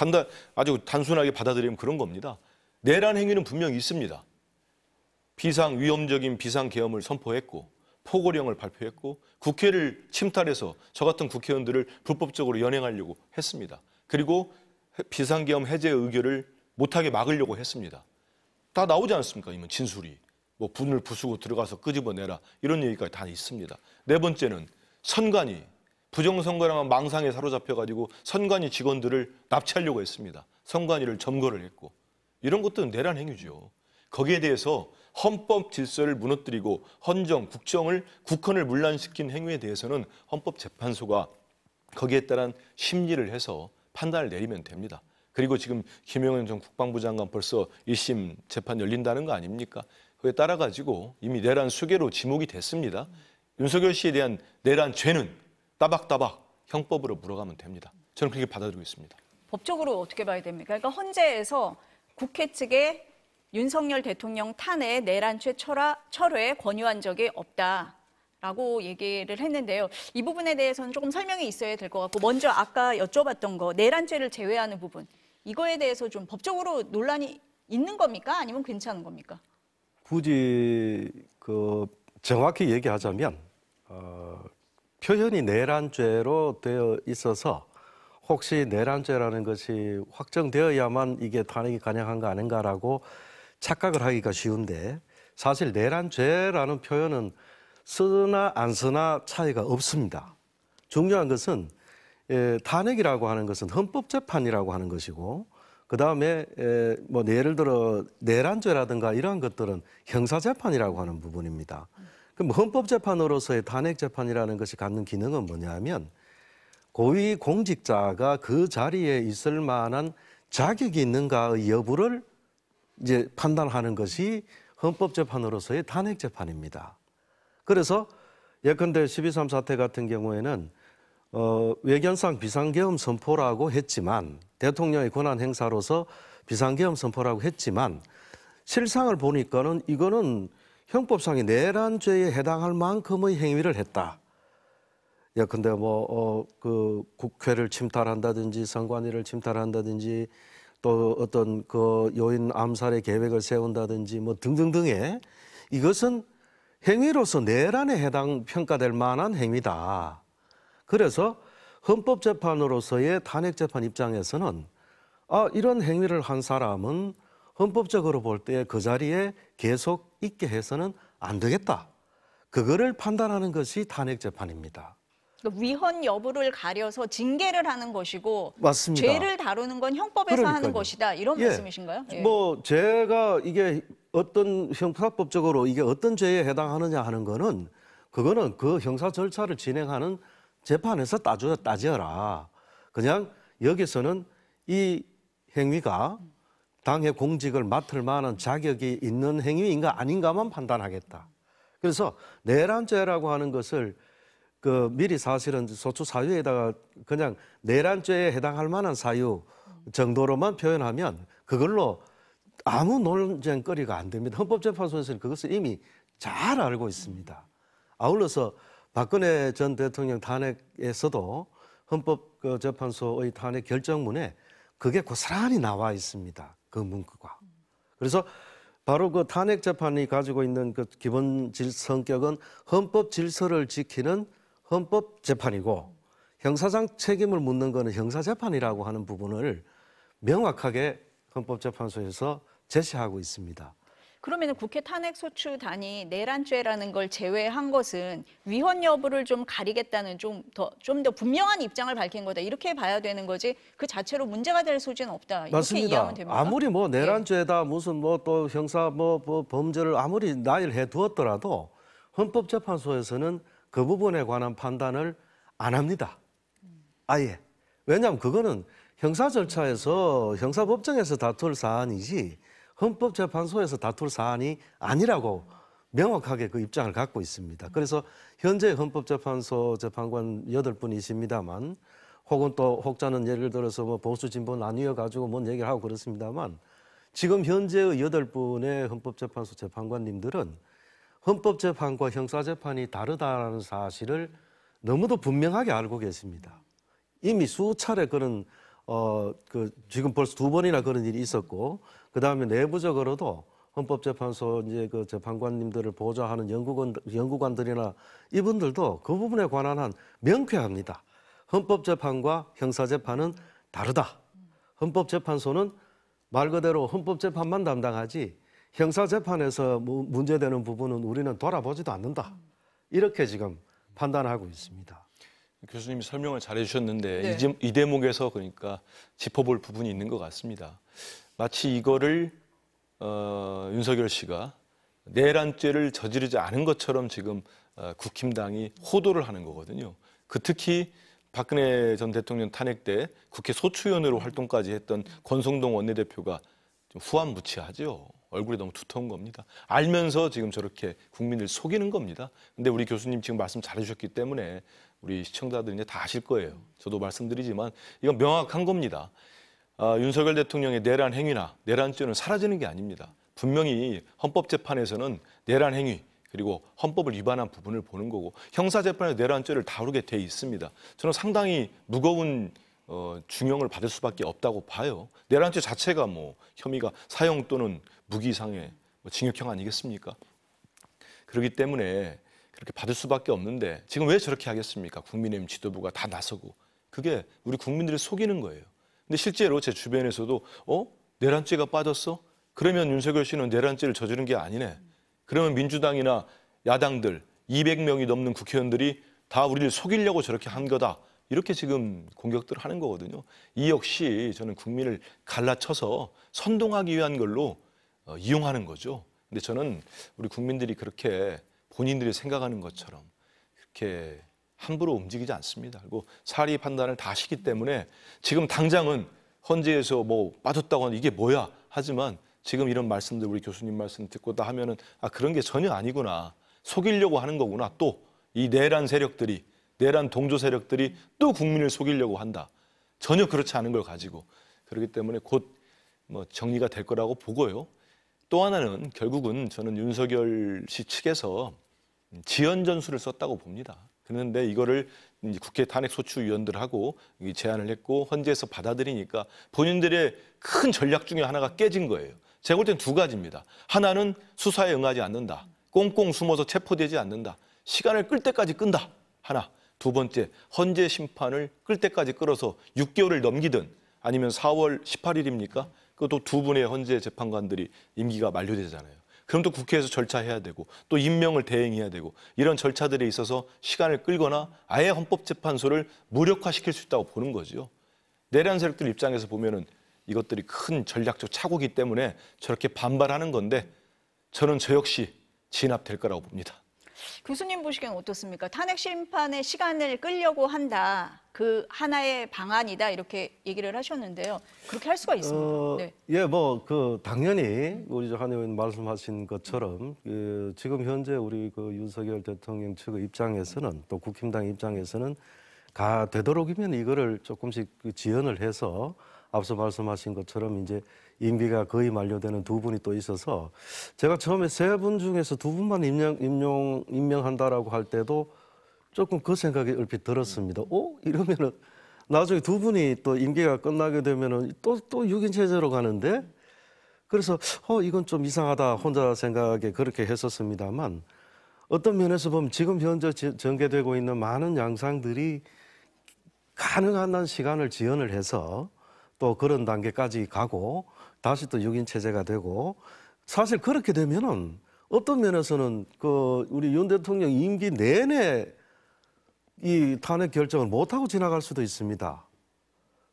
아주 단순하게 받아들이면 그런 겁니다. 내란 행위는 분명히 있습니다. 위험적인 비상계엄을 선포했고 포고령을 발표했고 국회를 침탈해서 저 같은 국회의원들을 불법적으로 연행하려고 했습니다. 그리고 비상계엄 해제 의결을 못하게 막으려고 했습니다. 다 나오지 않습니까? 이면 진술이. 뭐 분을 부수고 들어가서 끄집어내라 이런 얘기가 다 있습니다. 네 번째는 선관위. 부정선거랑 망상에 사로잡혀가지고 선관위 직원들을 납치하려고 했습니다. 선관위를 점거를 했고 이런 것들은 내란 행위죠. 거기에 대해서 헌법 질서를 무너뜨리고 국헌을 문란시킨 행위에 대해서는 헌법재판소가 거기에 따른 심리를 해서 판단을 내리면 됩니다. 그리고 지금 김영현 전 국방부 장관 벌써 1심 재판 열린다는 거 아닙니까? 그에 따라 가지고 이미 내란 수괴로 지목이 됐습니다. 윤석열 씨에 대한 내란 죄는 따박따박 형법으로 물어가면 됩니다. 저는 그렇게 받아들이고 있습니다. 법적으로 어떻게 봐야 됩니까? 그러니까 헌재에서 국회 측에 윤석열 대통령 탄핵 내란죄 철회에 권유한 적이 없다라고 얘기를 했는데요. 이 부분에 대해서는 조금 설명이 있어야 될 것 같고 먼저 아까 여쭤봤던 거 내란죄를 제외하는 부분 이거에 대해서 좀 법적으로 논란이 있는 겁니까? 아니면 괜찮은 겁니까? 굳이 정확히 얘기하자면 표현이 내란죄로 되어 있어서 혹시 내란죄라는 것이 확정되어야만 이게 탄핵이 가능한 거 아닌가라고 착각을 하기가 쉬운데 사실 내란죄라는 표현은 쓰나 안 쓰나 차이가 없습니다. 중요한 것은 탄핵이라고 하는 것은 헌법재판이라고 하는 것이고 그다음에 뭐 예를 들어 내란죄라든가 이러한 것들은 형사재판이라고 하는 부분입니다. 그럼 헌법재판으로서의 탄핵재판이라는 것이 갖는 기능은 뭐냐면 고위 공직자가 그 자리에 있을 만한 자격이 있는가의 여부를 이제 판단하는 것이 헌법재판으로서의 탄핵재판입니다. 그래서 예컨대 12.3 사태 같은 경우에는 외견상 비상계엄 선포라고 했지만 대통령의 권한 행사로서 비상계엄 선포라고 했지만 실상을 보니까는 이거는 형법상의 내란죄에 해당할 만큼의 행위를 했다. 예컨대 그 국회를 침탈한다든지 선관위를 침탈한다든지 또 어떤 그 요인 암살의 계획을 세운다든지 뭐 등등등의 이것은 행위로서 내란에 해당 평가될 만한 행위다. 그래서 헌법재판으로서의 탄핵재판 입장에서는 이런 행위를 한 사람은 헌법적으로 볼 때 그 자리에 계속 있게 해서는 안 되겠다. 그거를 판단하는 것이 탄핵재판입니다. 위헌 여부를 가려서 징계를 하는 것이고 맞습니다. 죄를 다루는 건 형법에서 하는 그러니까요. 것이다. 이런 예. 말씀이신가요? 예. 뭐 제가 이게 어떤 형사법적으로 이게 어떤 죄에 해당하느냐 하는 거는 그거는 그 형사 절차를 진행하는 재판에서 따져라. 그냥 여기서는 이 행위가 당의 공직을 맡을 만한 자격이 있는 행위인가 아닌가만 판단하겠다. 그래서 내란죄라고 하는 것을 그 미리 사실은 소추 사유에다가 그냥 내란죄에 해당할 만한 사유 정도로만 표현하면 그걸로 아무 논쟁거리가 안 됩니다. 헌법재판소에서는 그것을 이미 잘 알고 있습니다. 아울러서 박근혜 전 대통령 탄핵에서도 헌법재판소의 탄핵 결정문에 그게 고스란히 나와 있습니다. 그 문구가. 그래서 바로 그 탄핵재판이 가지고 있는 그 기본 성격은 헌법 질서를 지키는 헌법재판이고 형사상 책임을 묻는 것은 형사재판이라고 하는 부분을 명확하게 헌법재판소에서 제시하고 있습니다. 그러면 국회 탄핵소추단이 내란죄라는 걸 제외한 것은 위헌 여부를 좀 가리겠다는 좀 더 분명한 입장을 밝힌 거다. 이렇게 봐야 되는 거지 그 자체로 문제가 될 소지는 없다. 이렇게 맞습니다. 이해하면 됩니까? 아무리 뭐 내란죄다 무슨 뭐 또 형사 뭐 범죄를 아무리 나열해 두었더라도 헌법재판소에서는 그 부분에 관한 판단을 안 합니다. 아예. 왜냐하면 그거는 형사 절차에서 형사법정에서 다툴 사안이지 헌법재판소에서 다툴 사안이 아니라고 명확하게 그 입장을 갖고 있습니다. 그래서 현재 헌법재판소 재판관 8분이십니다만 혹은 또 혹자는 예를 들어서 뭐 보수 진보 나뉘어 가지고 뭔 얘기를 하고 그렇습니다만 지금 현재의 8분의 헌법재판소 재판관님들은 헌법재판과 형사재판이 다르다는 사실을 너무도 분명하게 알고 계십니다. 이미 수차례 그런 지금 벌써 2번이나 그런 일이 있었고 그 다음에 내부적으로도 헌법재판소 이제 그 재판관님들을 보좌하는 연구관들이나 이분들도 그 부분에 관한 한 명쾌합니다. 헌법재판과 형사재판은 다르다. 헌법재판소는 말 그대로 헌법재판만 담당하지 형사재판에서 문제되는 부분은 우리는 돌아보지도 않는다. 이렇게 지금 판단하고 있습니다. 교수님이 설명을 잘 해주셨는데 네. 이 대목에서 그러니까 짚어볼 부분이 있는 것 같습니다. 마치 이거를 윤석열 씨가 내란죄를 저지르지 않은 것처럼 지금 국힘당이 호도를 하는 거거든요. 특히 박근혜 전 대통령 탄핵 때 국회 소추위원으로 활동까지 했던 권성동 원내대표가 좀 후한무치하죠. 얼굴이 너무 두터운 겁니다. 알면서 지금 저렇게 국민을 속이는 겁니다. 근데 우리 교수님 지금 말씀 잘해주셨기 때문에 우리 시청자들이 이제 다 아실 거예요. 저도 말씀드리지만 이건 명확한 겁니다. 윤석열 대통령의 내란 행위나 내란죄는 사라지는 게 아닙니다. 분명히 헌법재판에서는 내란 행위 그리고 헌법을 위반한 부분을 보는 거고 형사재판에서 내란죄를 다루게 돼 있습니다. 저는 상당히 무거운 중형을 받을 수밖에 없다고 봐요. 내란죄 자체가 뭐 혐의가 사형 또는 무기상의 징역형 아니겠습니까? 그렇기 때문에 그렇게 받을 수밖에 없는데 지금 왜 저렇게 하겠습니까? 국민의힘 지도부가 다 나서고 그게 우리 국민들을 속이는 거예요. 근데 실제로 제 주변에서도 내란죄가 빠졌어? 그러면 윤석열 씨는 내란죄를 저지른 게 아니네. 그러면 민주당이나 야당들 200명이 넘는 국회의원들이 다 우리를 속이려고 저렇게 한 거다. 이렇게 지금 공격들을 하는 거거든요. 이 역시 저는 국민을 갈라쳐서 선동하기 위한 걸로 이용하는 거죠. 근데 저는 우리 국민들이 그렇게 본인들이 생각하는 것처럼 그렇게 함부로 움직이지 않습니다. 그리고 사리 판단을 다 하시기 때문에 지금 당장은 헌재에서 뭐 빠졌다고 하는 이게 뭐야 하지만 지금 이런 말씀들 우리 교수님 말씀 듣고 다 하면은 그런 게 전혀 아니구나. 속이려고 하는 거구나. 또 이 내란 세력들이 내란 동조 세력들이 또 국민을 속이려고 한다. 전혀 그렇지 않은 걸 가지고 그렇기 때문에 곧 뭐 정리가 될 거라고 보고요. 또 하나는 결국은 저는 윤석열 씨 측에서 지연 전술을 썼다고 봅니다. 그런데 이거를 이제 국회 탄핵소추위원들하고 제안을 했고 헌재에서 받아들이니까 본인들의 큰 전략 중에 하나가 깨진 거예요. 제가 볼 땐 두 가지입니다. 하나는 수사에 응하지 않는다. 꽁꽁 숨어서 체포되지 않는다. 시간을 끌 때까지 끈다. 하나. 두 번째, 헌재 심판을 끌 때까지 끌어서 6개월을 넘기든 아니면 4월 18일입니까? 그것도 두 분의 헌재 재판관들이 임기가 만료되잖아요. 그럼 또 국회에서 절차해야 되고 또 임명을 대행해야 되고 이런 절차들에 있어서 시간을 끌거나 아예 헌법재판소를 무력화시킬 수 있다고 보는 거죠. 내란 세력들 입장에서 보면은 이것들이 큰 전략적 착오기 때문에 저렇게 반발하는 건데 저는 저 역시 진압될 거라고 봅니다. 교수님 보시기엔 어떻습니까? 탄핵 심판의 시간을 끌려고 한다. 그 하나의 방안이다. 이렇게 얘기를 하셨는데요. 그렇게 할 수가 있습니다. 네. 예, 뭐 당연히 우리 한 의원 말씀하신 것처럼 지금 현재 우리 윤석열 대통령 측의 입장에서는 또 국힘당 입장에서는 되도록이면 이거를 조금씩 지연을 해서 앞서 말씀하신 것처럼 이제 임기가 거의 만료되는 두 분이 또 있어서 제가 처음에 세 분 중에서 두 분만 임명한다라고 할 때도 조금 그 생각이 얼핏 들었습니다. 이러면은 나중에 두 분이 또 임기가 끝나게 되면은 또 6인 체제로 가는데 그래서 이건 좀 이상하다 혼자 생각에 그렇게 했었습니다만 어떤 면에서 보면 지금 현재 전개되고 있는 많은 양상들이 가능한 한 시간을 지연을 해서 또 그런 단계까지 가고 다시 또 6인 체제가 되고 사실 그렇게 되면은 어떤 면에서는 우리 윤 대통령 임기 내내 이 탄핵 결정을 못하고 지나갈 수도 있습니다.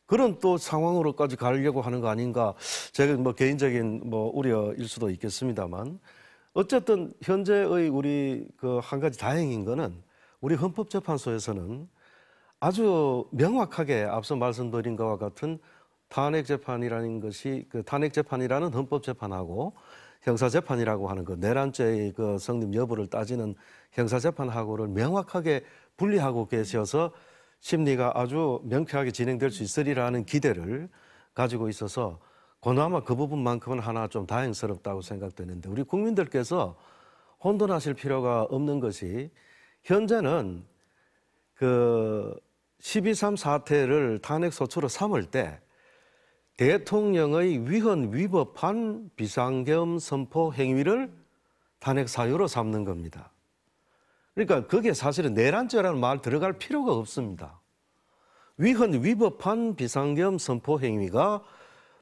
그런 또 상황으로까지 가려고 하는 거 아닌가 제가 뭐 개인적인 우려일 수도 있겠습니다만 어쨌든 현재의 우리 한 가지 다행인 거는 우리 헌법재판소에서는 아주 명확하게 앞서 말씀드린 것과 같은 탄핵재판이라는 것이 탄핵재판이라는 헌법재판하고 형사재판이라고 하는 내란죄의 성립 여부를 따지는 형사재판하고를 명확하게 분리하고 계셔서 심리가 아주 명쾌하게 진행될 수 있으리라는 기대를 가지고 있어서 그나마 그 부분만큼은 하나 좀 다행스럽다고 생각되는데 우리 국민들께서 혼돈하실 필요가 없는 것이 현재는 12.3 사태를 탄핵소추로 삼을 때 대통령의 위헌 위법한 비상계엄 선포 행위를 탄핵 사유로 삼는 겁니다. 그러니까 그게 사실은 내란죄라는 말 들어갈 필요가 없습니다. 위헌 위법한 비상계엄 선포 행위가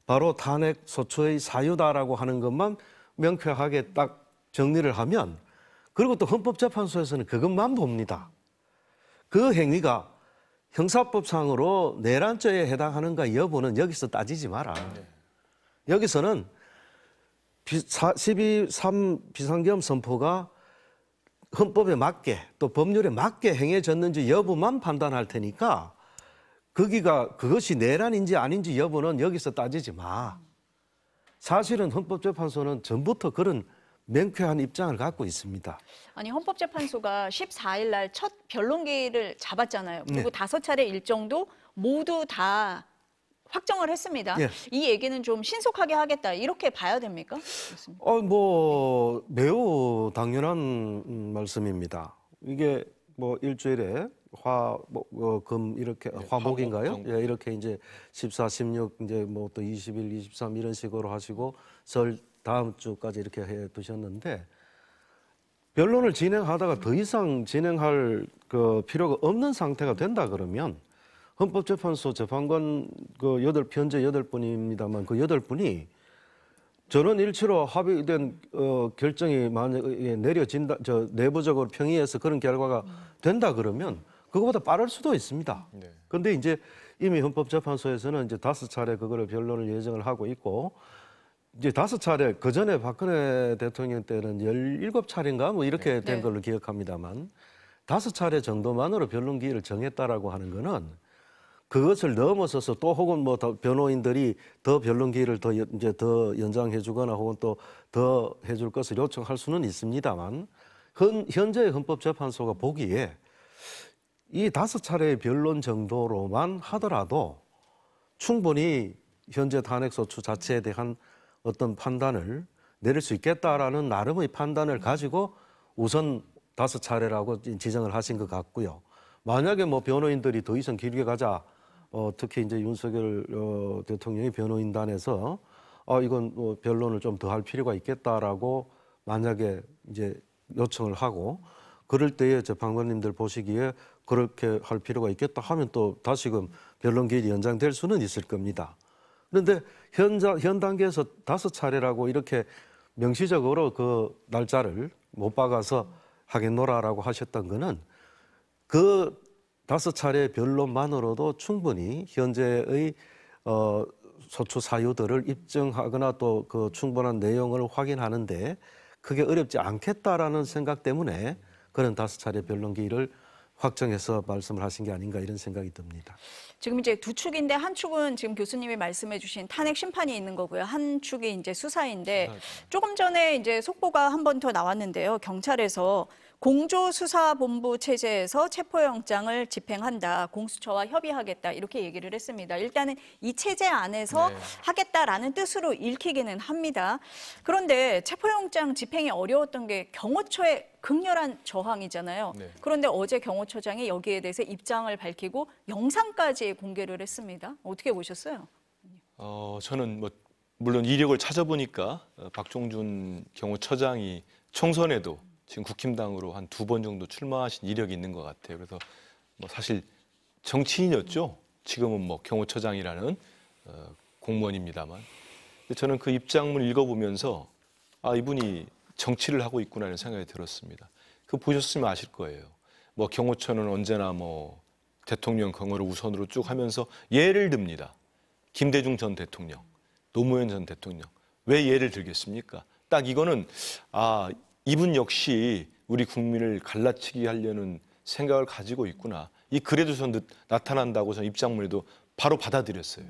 바로 탄핵 소추의 사유다라고 하는 것만 명쾌하게 딱 정리를 하면 그리고 또 헌법재판소에서는 그것만 봅니다. 그 행위가 형사법상으로 내란죄에 해당하는가 여부는 여기서 따지지 마라. 여기서는 12.3 비상계엄 선포가 헌법에 맞게 또 법률에 맞게 행해졌는지 여부만 판단할 테니까 그것이 내란인지 아닌지 여부는 여기서 따지지 마. 사실은 헌법재판소는 전부터 그런 명쾌한 입장을 갖고 있습니다. 아니 헌법재판소가 14일 날 첫 변론기를 잡았잖아요. 그리고 5차례 일정도 모두 다 확정을 했습니다. 네. 이 얘기는 좀 신속하게 하겠다 이렇게 봐야 됩니까? 매우 당연한 말씀입니다. 이게 일주일에 금 이렇게 화목인가요? 예, 이렇게 이제 14, 16 이제 또 20일, 23 이런 식으로 하시고 설 다음 주까지 이렇게 해 두셨는데 변론을 진행하다가 더 이상 진행할 필요가 없는 상태가 된다 그러면 헌법재판소 재판관 현재 8분입니다만 그 8분이 전원 일치로 합의된 결정이 만약에 내려진다, 내부적으로 평의해서 그런 결과가 된다 그러면 그거보다 빠를 수도 있습니다. 그런데 이제 이미 헌법재판소에서는 이제 5차례 그거를 변론을 예정을 하고 있고 이제 5차례 그 전에 박근혜 대통령 때는 17차례인가 이렇게 된 걸로 기억합니다만 5차례 정도만으로 변론 기일을 정했다라고 하는 거는 그것을 넘어서서 또 혹은 변호인들이 더 변론 기일을 더 연장해 주거나 혹은 또 더 해줄 것을 요청할 수는 있습니다만 현재의 헌법재판소가 보기에 이 5차례의 변론 정도로만 하더라도 충분히 현재 탄핵소추 자체에 대한 어떤 판단을 내릴 수 있겠다라는 나름의 판단을 가지고 우선 5차례라고 지정을 하신 것 같고요. 만약에 뭐 변호인들이 더 이상 길게 가자, 특히 이제 윤석열 대통령이 변호인단에서 이건 뭐 변론을 좀 더 할 필요가 있겠다라고 만약에 이제 요청을 하고 그럴 때에 재판관님들 보시기에 그렇게 할 필요가 있겠다 하면 또 다시금 변론 기일이 연장될 수는 있을 겁니다. 그런데 현 단계에서 5차례라고 이렇게 명시적으로 그 날짜를 못 박아서 하겠노라라고 하셨던 거는 그 5차례 변론만으로도 충분히 현재의 소추 사유들을 입증하거나 또 그 충분한 내용을 확인하는데 그게 어렵지 않겠다라는 생각 때문에 그런 5차례 변론 기일을 확정해서 말씀을 하신 게 아닌가 이런 생각이 듭니다. 지금 이제 두 축인데 한 축은 지금 교수님이 말씀해 주신 탄핵 심판이 있는 거고요. 한 축이 이제 수사인데 조금 전에 이제 속보가 한 번 더 나왔는데요. 경찰에서 공조수사본부 체제에서 체포영장을 집행한다. 공수처와 협의하겠다. 이렇게 얘기를 했습니다. 일단은 이 체제 안에서 하겠다라는 뜻으로 읽히기는 합니다. 그런데 체포영장 집행이 어려웠던 게 경호처의 극렬한 저항이잖아요. 네. 그런데 어제 경호처장이 여기에 대해서 입장을 밝히고 영상까지 공개를 했습니다. 어떻게 보셨어요? 저는 뭐 물론 이력을 찾아보니까 박종준 경호처장이 총선에도 지금 국힘당으로 한 2번 정도 출마하신 이력이 있는 것 같아요. 그래서 뭐 사실 정치인이었죠. 지금은 뭐 경호처장이라는 공무원입니다만. 근데 저는 그 입장문 읽어보면서 이분이 정치를 하고 있구나 이런 생각이 들었습니다. 그거 보셨으면 아실 거예요. 뭐 경호처는 언제나 뭐 대통령 경호를 우선으로 쭉 하면서 예를 듭니다. 김대중 전 대통령, 노무현 전 대통령. 왜 예를 들겠습니까? 딱 이거는 이분 역시 우리 국민을 갈라치기 하려는 생각을 가지고 있구나. 이 글에도 나타난다고 저는 입장문에도 바로 받아들였어요.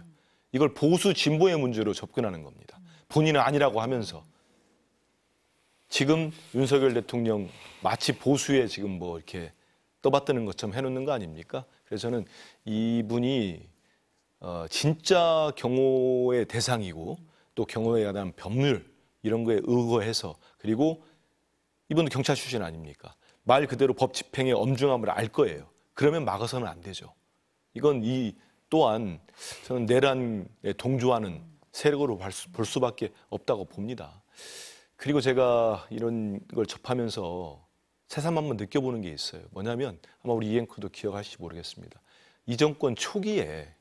이걸 보수 진보의 문제로 접근하는 겁니다. 본인은 아니라고 하면서. 지금 윤석열 대통령 마치 보수에 지금 뭐 이렇게 떠받드는 것처럼 해놓는 거 아닙니까? 그래서 저는 이분이 진짜 경호의 대상이고 또 경호에 대한 법률 이런 거에 의거해서 그리고 이분도 경찰 출신 아닙니까? 말 그대로 법 집행의 엄중함을 알 거예요. 그러면 막아서는 안 되죠. 이건 또한 저는 내란에 동조하는 세력으로 볼 수밖에 없다고 봅니다. 그리고 제가 이런 걸 접하면서 새삼 한번 느껴보는 게 있어요. 뭐냐면 아마 우리 이 앵커도 기억하실지 모르겠습니다. 이 정권 초기에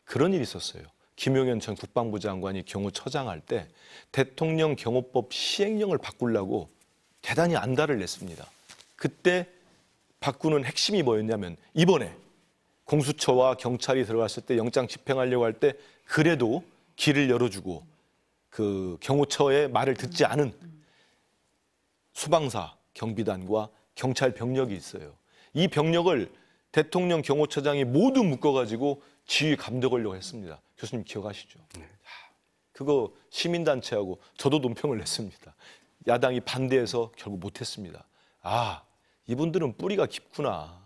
그런 일이 있었어요. 김용현 전 국방부 장관이 경호처장 할 때 대통령 경호법 시행령을 바꾸려고 대단히 안달을 냈습니다. 그때 바꾸는 핵심이 뭐였냐면 이번에 공수처와 경찰이 들어갔을 때 영장 집행하려고 할 때 그래도 길을 열어주고 그 경호처의 말을 듣지 않은 소방사, 경비단과 경찰 병력이 있어요. 이 병력을 대통령 경호처장이 모두 묶어가지고 지휘 감독하려고 했습니다. 교수님 기억하시죠? 네. 그거 시민단체하고 저도 논평을 냈습니다. 야당이 반대해서 결국 못했습니다. 이분들은 뿌리가 깊구나.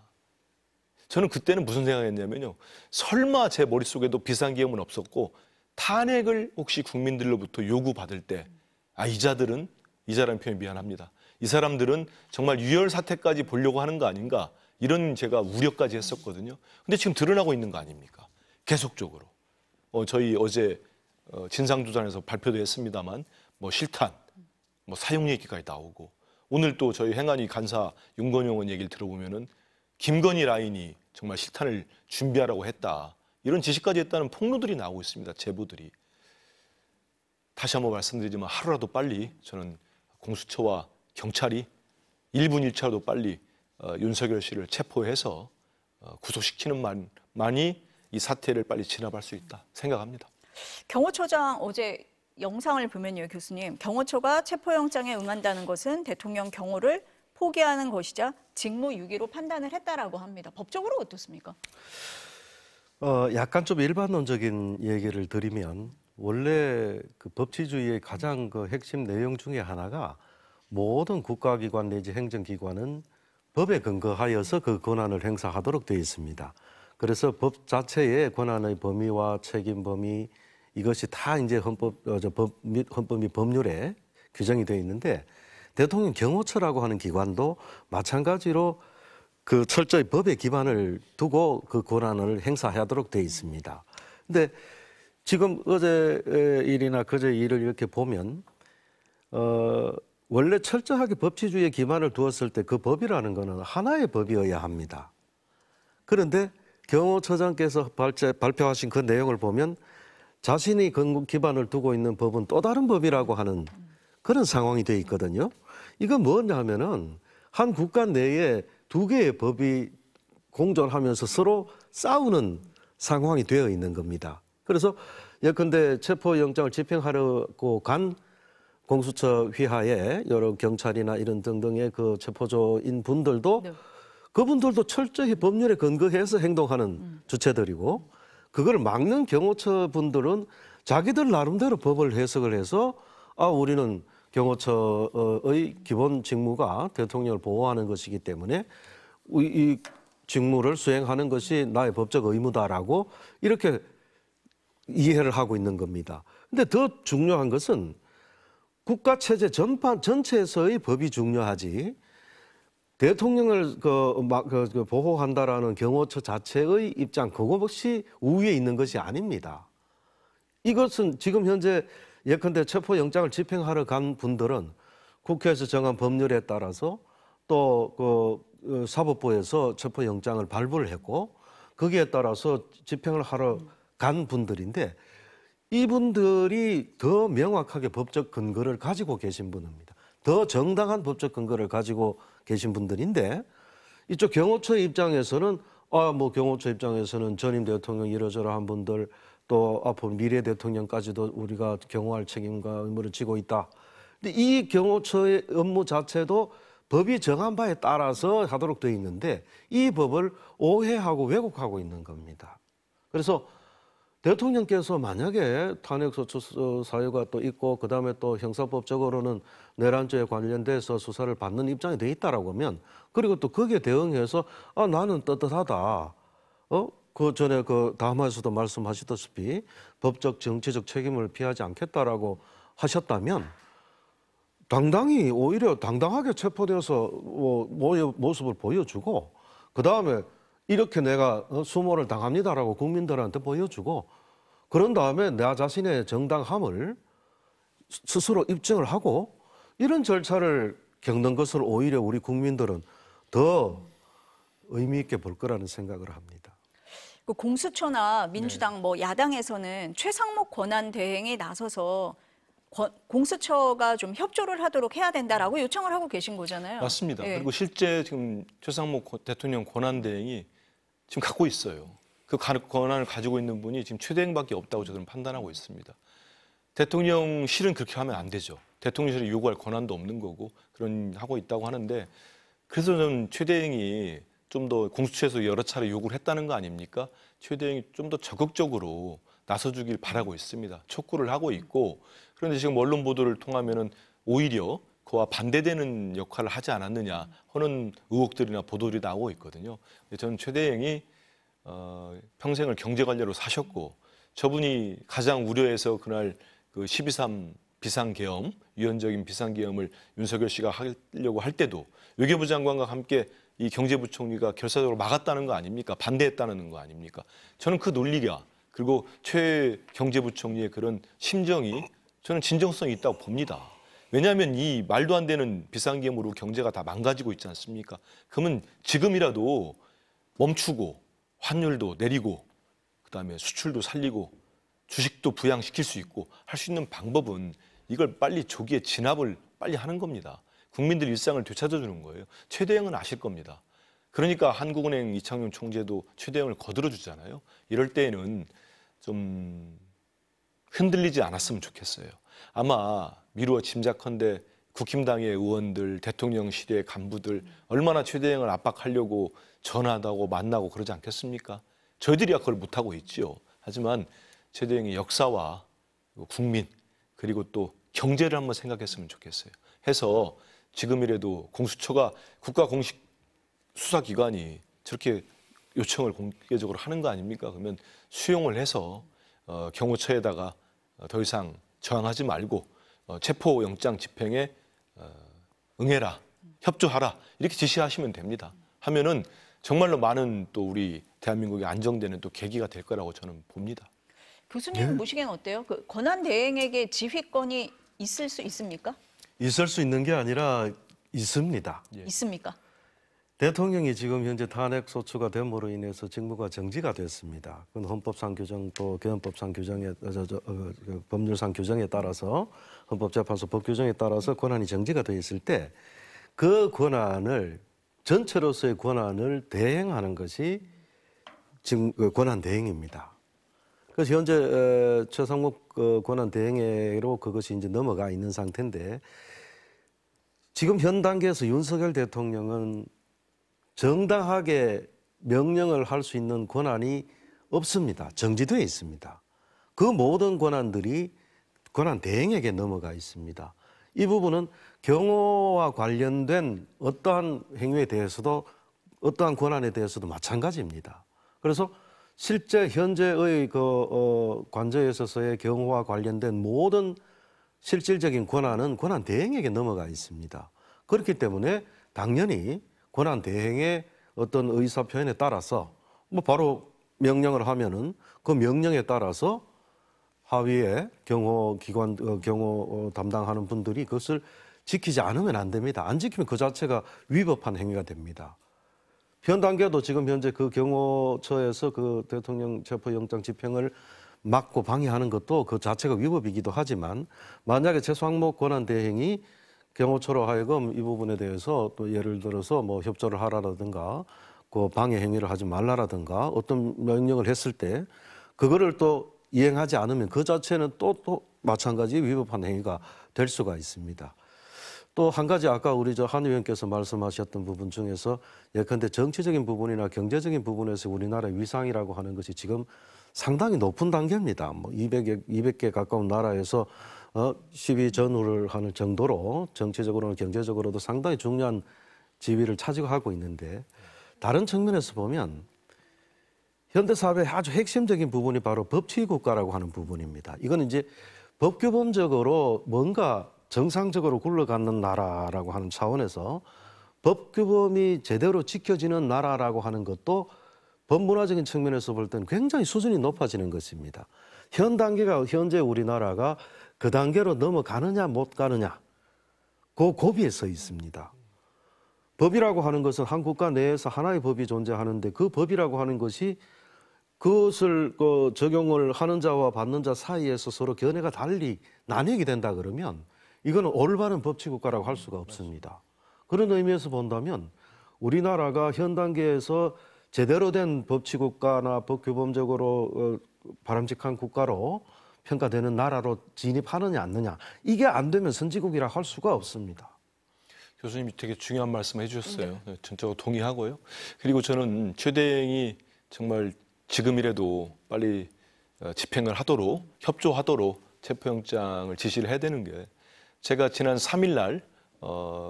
저는 그때는 무슨 생각했냐면요. 설마 제 머릿속에도 비상계엄은 없었고 탄핵을 혹시 국민들로부터 요구받을 때 이자라는 표현이 미안합니다. 이 사람들은 정말 유혈 사태까지 보려고 하는 거 아닌가 이런 제가 우려까지 했었거든요. 근데 지금 드러나고 있는 거 아닙니까? 계속적으로. 저희 어제 진상조사에서 발표도 했습니다만 뭐 실탄, 뭐 사용 얘기까지 나오고 오늘 또 저희 행안위 간사 윤건용 의원 얘기를 들어보면은 김건희 라인이 정말 실탄을 준비하라고 했다. 이런 지시까지 했다는 폭로들이 나오고 있습니다. 제보들이. 다시 한번 말씀드리지만 하루라도 빨리 저는 공수처와 경찰이 1분 1차라도 빨리 윤석열 씨를 체포해서 구속시키는 만이 이 사태를 빨리 진압할 수 있다 생각합니다. 경호처장 어제 영상을 보면요, 교수님. 경호처가 체포영장에 응한다는 것은 대통령 경호를 포기하는 것이자 직무유기로 판단을 했다라고 합니다. 법적으로 어떻습니까? 약간 좀 일반론적인 얘기를 드리면 원래 그 법치주의의 가장 그 핵심 내용 중에 하나가 모든 국가기관 내지 행정기관은 법에 근거하여서 그 권한을 행사하도록 되어 있습니다. 그래서 법 자체의 권한의 범위와 책임 범위 이것이 다 이제 헌법 및 법률에 규정이 되어 있는데 대통령 경호처라고 하는 기관도 마찬가지로 그 철저히 법에 기반을 두고 그 권한을 행사하도록 돼 있습니다. 근데 지금 어제 일이나 그제 일을 이렇게 보면 원래 철저하게 법치주의에 기반을 두었을 때 그 법이라는 거는 하나의 법이어야 합니다. 그런데 경호처장께서 발표하신 그 내용을 보면 자신이 기반을 두고 있는 법은 또 다른 법이라고 하는 그런 상황이 돼 있거든요. 이건 뭐냐 하면은 한 국가 내에 두 개의 법이 공존하면서 서로 싸우는 상황이 되어 있는 겁니다. 그래서 예컨대 체포영장을 집행하려고 간 공수처 휘하에 여러 경찰이나 이런 등등의 그 체포조인 분들도 네. 그분들도 철저히 법률에 근거해서 행동하는 주체들이고 그걸 막는 경호처 분들은 자기들 나름대로 법을 해석을 해서 우리는 경호처의 기본 직무가 대통령을 보호하는 것이기 때문에 이 직무를 수행하는 것이 나의 법적 의무다라고 이렇게 이해를 하고 있는 겁니다. 근데 더 중요한 것은 국가 체제 전체에서의 법이 중요하지 대통령을 보호한다라는 경호처 자체의 입장 그것이 우위에 있는 것이 아닙니다. 이것은 지금 현재 예컨대 체포영장을 집행하러 간 분들은 국회에서 정한 법률에 따라서 또 사법부에서 체포영장을 발부를 했고 거기에 따라서 집행을 하러 간 분들인데 이분들이 더 명확하게 법적 근거를 가지고 계신 분입니다. 더 정당한 법적 근거를 가지고 계신 분들인데 이쪽 경호처 입장에서는 경호처 입장에서는 전임 대통령 이러저러한 분들 또 앞으로 미래 대통령까지도 우리가 경호할 책임과 의무를 지고 있다. 근데 이 경호처의 업무 자체도 법이 정한 바에 따라서 하도록 되어 있는데 이 법을 오해하고 왜곡하고 있는 겁니다. 그래서 대통령께서 만약에 탄핵소추 사유가 또 있고 그다음에 또 형사법적으로는 내란죄에 관련돼서 수사를 받는 입장이 돼 있다라고 하면 그리고 또 거기에 대응해서 나는 떳떳하다. 그 전에 그 다음에서도 말씀하셨다시피 법적 정치적 책임을 피하지 않겠다라고 하셨다면 당당히 오히려 당당하게 체포되어서 모습을 보여주고 그다음에 이렇게 내가 수모를 당합니다라고 국민들한테 보여주고 그런 다음에 나 자신의 정당함을 스스로 입증을 하고 이런 절차를 겪는 것을 오히려 우리 국민들은 더 의미 있게 볼 거라는 생각을 합니다. 그 공수처나 민주당 야당에서는 최상목 권한대행이 나서서 공수처가 좀 협조를 하도록 해야 된다라고 요청을 하고 계신 거잖아요. 맞습니다. 예. 그리고 실제 지금 최상목 대통령 권한대행이 지금 갖고 있어요. 그 권한을 가지고 있는 분이 지금 최대행밖에 없다고 저는 판단하고 있습니다. 대통령실은 그렇게 하면 안 되죠. 대통령실이 요구할 권한도 없는 거고 그런 하고 있다고 하는데 그래서 저는 최대행이 좀 더 공수처에서 여러 차례 요구를 했다는 거 아닙니까? 최대행이 좀 더 적극적으로 나서주길 바라고 있습니다. 촉구를 하고 있고 그런데 지금 언론 보도를 통하면은 오히려 그와 반대되는 역할을 하지 않았느냐 하는 의혹들이나 보도들이 나오고 있거든요. 저는 최대행이 평생을 경제관료로 사셨고 저분이 가장 우려해서 그날 그 12.3 비상계엄, 유연적인 비상계엄을 윤석열 씨가 하려고 할 때도 외교부 장관과 함께 이 경제부총리가 결사적으로 막았다는 거 아닙니까? 반대했다는 거 아닙니까? 저는 그 논리가 그리고 최 경제부총리의 그런 심정이 저는 진정성이 있다고 봅니다. 왜냐하면 이 말도 안 되는 비상계엄으로 경제가 다 망가지고 있지 않습니까? 그러면 지금이라도 멈추고 환율도 내리고 그다음에 수출도 살리고 주식도 부양시킬 수 있고 할 수 있는 방법은 이걸 빨리 조기에 진압을 빨리 하는 겁니다. 국민들 일상을 되찾아주는 거예요. 최대행은 아실 겁니다. 그러니까 한국은행 이창용 총재도 최대행을 거들어주잖아요. 이럴 때에는 좀 흔들리지 않았으면 좋겠어요. 아마 미루어 짐작컨대 국힘당의 의원들, 대통령실의 간부들 얼마나 최대행을 압박하려고 전화하고 만나고 그러지 않겠습니까? 저희들이야 그걸 못하고 있지요. 하지만 최대행의 역사와 국민 그리고 또 경제를 한번 생각했으면 좋겠어요. 해서 지금이라도 공수처가 국가 공식 수사기관이 저렇게 요청을 공개적으로 하는 거 아닙니까? 그러면 수용을 해서 경호처에다가 더 이상 저항하지 말고 체포영장 집행에 응해라, 협조하라 이렇게 지시하시면 됩니다. 하면은 정말로 많은 또 우리 대한민국이 안정되는 또 계기가 될 거라고 저는 봅니다. 교수님 보시기엔 어때요? 그 권한 대행에게 지휘권이 있을 수 있습니까? 있을 수 있는 게 아니라 있습니다. 있습니까? 대통령이 지금 현재 탄핵 소추가 됨으로 인해서 직무가 정지가 됐습니다. 그건 헌법상 규정 또 개헌법상 규정에 그 법률상 규정에 따라서 헌법재판소 법 규정에 따라서 권한이 정지가 돼 있을 때 그 권한을 전체로서의 권한을 대행하는 것이 지금 권한 대행입니다. 그래서 현재 최상목 권한 대행으로 그것이 이제 넘어가 있는 상태인데 지금 현 단계에서 윤석열 대통령은 정당하게 명령을 할 수 있는 권한이 없습니다. 정지되어 있습니다. 그 모든 권한들이 권한 대행에게 넘어가 있습니다. 이 부분은 경호와 관련된 어떠한 행위에 대해서도 어떠한 권한에 대해서도 마찬가지입니다. 그래서 실제 현재의 관저에 있어서의 경호와 관련된 모든 실질적인 권한은 권한 대행에게 넘어가 있습니다. 그렇기 때문에 당연히 권한 대행의 어떤 의사 표현에 따라서 뭐 바로 명령을 하면은 그 명령에 따라서 하위에 경호기관 경호 담당하는 분들이 그것을 지키지 않으면 안 됩니다. 안 지키면 그 자체가 위법한 행위가 됩니다. 현 단계도 지금 현재 그 경호처에서 그 대통령 체포영장 집행을 막고 방해하는 것도 그 자체가 위법이기도 하지만 만약에 최상목 권한 대행이 경호처로 하여금 이 부분에 대해서 또 예를 들어서 뭐 협조를 하라든가 그 방해 행위를 하지 말라라든가 어떤 명령을 했을 때 그거를 또 이행하지 않으면 그 자체는 또 마찬가지 위법한 행위가 될 수가 있습니다. 또 한 가지 아까 우리 한 의원께서 말씀하셨던 부분 중에서 예컨대 정치적인 부분이나 경제적인 부분에서 우리나라의 위상이라고 하는 것이 지금 상당히 높은 단계입니다. 뭐 200개 가까운 나라에서 시비 전후를 하는 정도로 정치적으로는 경제적으로도 상당히 중요한 지위를 차지하고 있는데 다른 측면에서 보면 현대사회의 아주 핵심적인 부분이 바로 법치국가라고 하는 부분입니다. 이건 이제 법규범적으로 뭔가 정상적으로 굴러가는 나라라고 하는 차원에서 법규범이 제대로 지켜지는 나라라고 하는 것도 법문화적인 측면에서 볼 때는 굉장히 수준이 높아지는 것입니다. 현 단계가 현재 우리나라가 그 단계로 넘어가느냐 못 가느냐 그 고비에 서 있습니다. 법이라고 하는 것은 한 국가 내에서 하나의 법이 존재하는데 그 법이라고 하는 것이 그것을 적용을 하는 자와 받는 자 사이에서 서로 견해가 달리 나뉘게 된다 그러면 이거는 올바른 법치국가라고 할 수가 없습니다. 그런 의미에서 본다면 우리나라가 현 단계에서 제대로 된 법치국가나 법규범적으로 바람직한 국가로 평가되는 나라로 진입하느냐 않느냐 이게 안 되면 선진국이라 할 수가 없습니다. 교수님이 되게 중요한 말씀 해주셨어요. 전적으로 동의하고요. 그리고 저는 최 대행이 정말 지금이라도 빨리 집행을 하도록 협조하도록 체포영장을 지시를 해야 되는 게 제가 지난 3일 날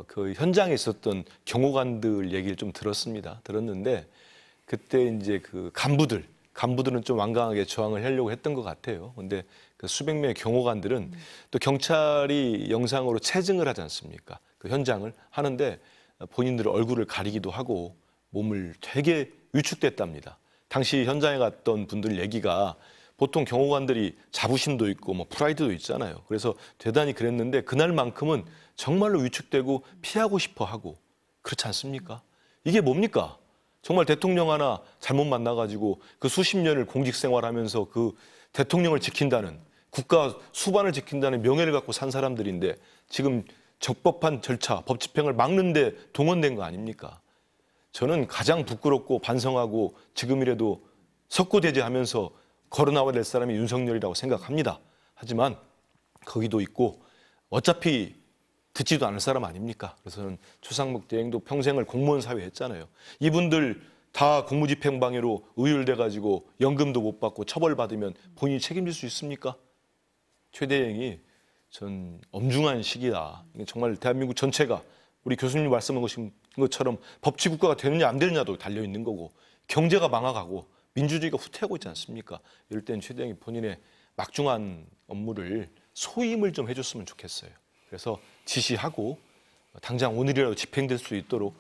그 현장에 있었던 경호관들 얘기를 좀 들었는데 그때 이제 그 간부들은 좀 완강하게 저항을 하려고 했던 것 같아요. 근데 그 수백 명의 경호관들은 또 경찰이 영상으로 체증을 하지 않습니까? 그 현장을 하는데 본인들 얼굴을 가리기도 하고 몸을 되게 위축됐답니다. 당시 현장에 갔던 분들 얘기가 보통 경호관들이 자부심도 있고 뭐 프라이드도 있잖아요. 그래서 대단히 그랬는데 그날만큼은 정말로 위축되고 피하고 싶어 하고 그렇지 않습니까? 이게 뭡니까? 정말 대통령 하나 잘못 만나가지고 그 수십 년을 공직 생활하면서 그 대통령을 지킨다는 국가 수반을 지킨다는 명예를 갖고 산 사람들인데 지금 적법한 절차, 법 집행을 막는데 동원된 거 아닙니까? 저는 가장 부끄럽고 반성하고 지금이라도 석고대죄하면서 걸어나와야 될 사람이 윤석열이라고 생각합니다. 하지만 거기도 있고 어차피 듣지도 않을 사람 아닙니까? 그래서 저는 최상목 대행도 평생을 공무원 사회 했잖아요. 이분들 다 공무집행방해로 의율돼가지고 연금도 못 받고 처벌받으면 본인이 책임질 수 있습니까? 최 대행이 전 엄중한 시기다. 정말 대한민국 전체가 우리 교수님이 말씀하신 것처럼 법치국가가 되느냐 안 되느냐도 달려있는 거고 경제가 망해가고 민주주의가 후퇴하고 있지 않습니까? 이럴 땐 최 대행이 본인의 막중한 업무를 소임을 좀 해줬으면 좋겠어요. 그래서 지시하고 당장 오늘이라도 집행될 수 있도록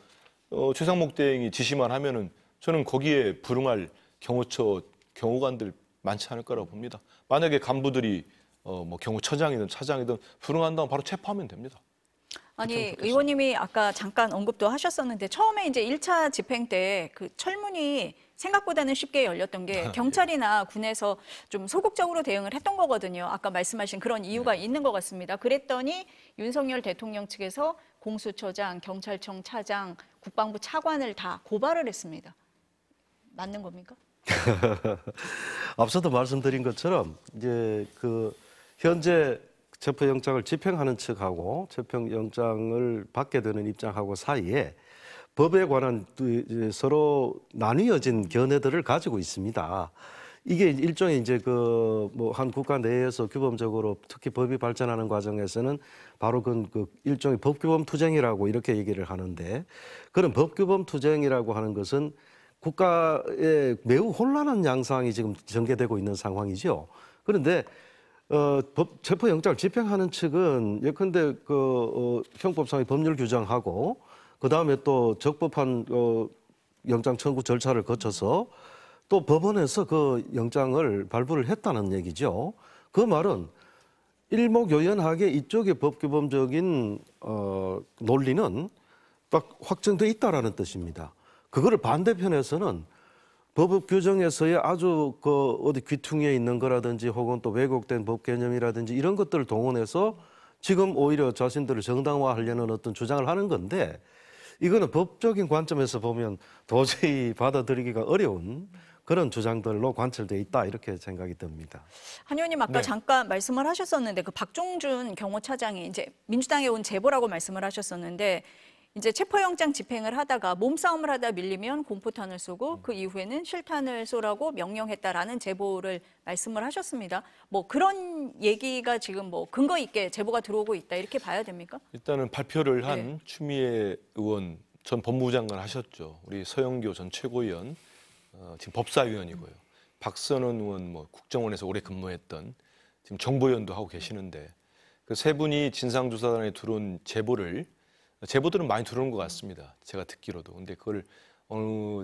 최상목 대행이 지시만 하면은 저는 거기에 불응할 경호처 경호관들 많지 않을 거라고 봅니다. 만약에 간부들이 뭐 경호처장이든 차장이든 불응한다면 바로 체포하면 됩니다. 아니, 의원님이 아까 잠깐 언급도 하셨었는데 처음에 이제 1차 집행 때 그 철문이 생각보다는 쉽게 열렸던 게 경찰이나 군에서 좀 소극적으로 대응을 했던 거거든요. 아까 말씀하신 그런 이유가 있는 것 같습니다. 그랬더니 윤석열 대통령 측에서 공수처장, 경찰청 차장, 국방부 차관을 다 고발을 했습니다. 맞는 겁니까? 앞서도 말씀드린 것처럼 이제 그 현재 체포영장을 집행하는 측하고 체포영장을 받게 되는 입장하고 사이에 법에 관한 서로 나뉘어진 견해들을 가지고 있습니다. 이게 일종의 이제 그 뭐 한 국가 내에서 규범적으로 특히 법이 발전하는 과정에서는 바로 그 일종의 법규범 투쟁이라고 이렇게 얘기를 하는데, 그런 법규범 투쟁이라고 하는 것은 국가에 매우 혼란한 양상이 지금 전개되고 있는 상황이죠. 그런데 체포영장을 집행하는 측은 예컨대 형법상의 법률 규정하고 그 다음에 또 적법한 영장 청구 절차를 거쳐서 또 법원에서 그 영장을 발부를 했다는 얘기죠. 그 말은 일목요연하게 이쪽의 법규범적인 논리는 딱 확정돼 있다라는 뜻입니다. 그거를 반대편에서는 법 규정에서의 아주 어디 귀퉁이에 있는 거라든지 혹은 또 왜곡된 법 개념이라든지 이런 것들을 동원해서 지금 오히려 자신들을 정당화하려는 어떤 주장을 하는 건데, 이거는 법적인 관점에서 보면 도저히 받아들이기가 어려운 그런 주장들로 관철돼 있다, 이렇게 생각이 듭니다. 한 의원님 아까 잠깐 말씀을 하셨었는데 그 박종준 경호차장이 이제 민주당에 온 제보라고 말씀을 하셨었는데, 이제 체포영장 집행을 하다가 몸싸움을 하다 밀리면 공포탄을 쏘고 그 이후에는 실탄을 쏘라고 명령했다라는 제보를 말씀을 하셨습니다. 뭐 그런 얘기가 지금 뭐 근거 있게 제보가 들어오고 있다, 이렇게 봐야 됩니까? 일단은 발표를 한 추미애 의원 전 법무부 장관 하셨죠. 우리 서영교 전 최고위원 지금 법사위원이고요. 박선원 의원 뭐 국정원에서 오래 근무했던 지금 정보위원도 하고 계시는데, 그 세 분이 진상조사단에 들어온 제보들은 많이 들어오는 것 같습니다. 제가 듣기로도. 근데 그걸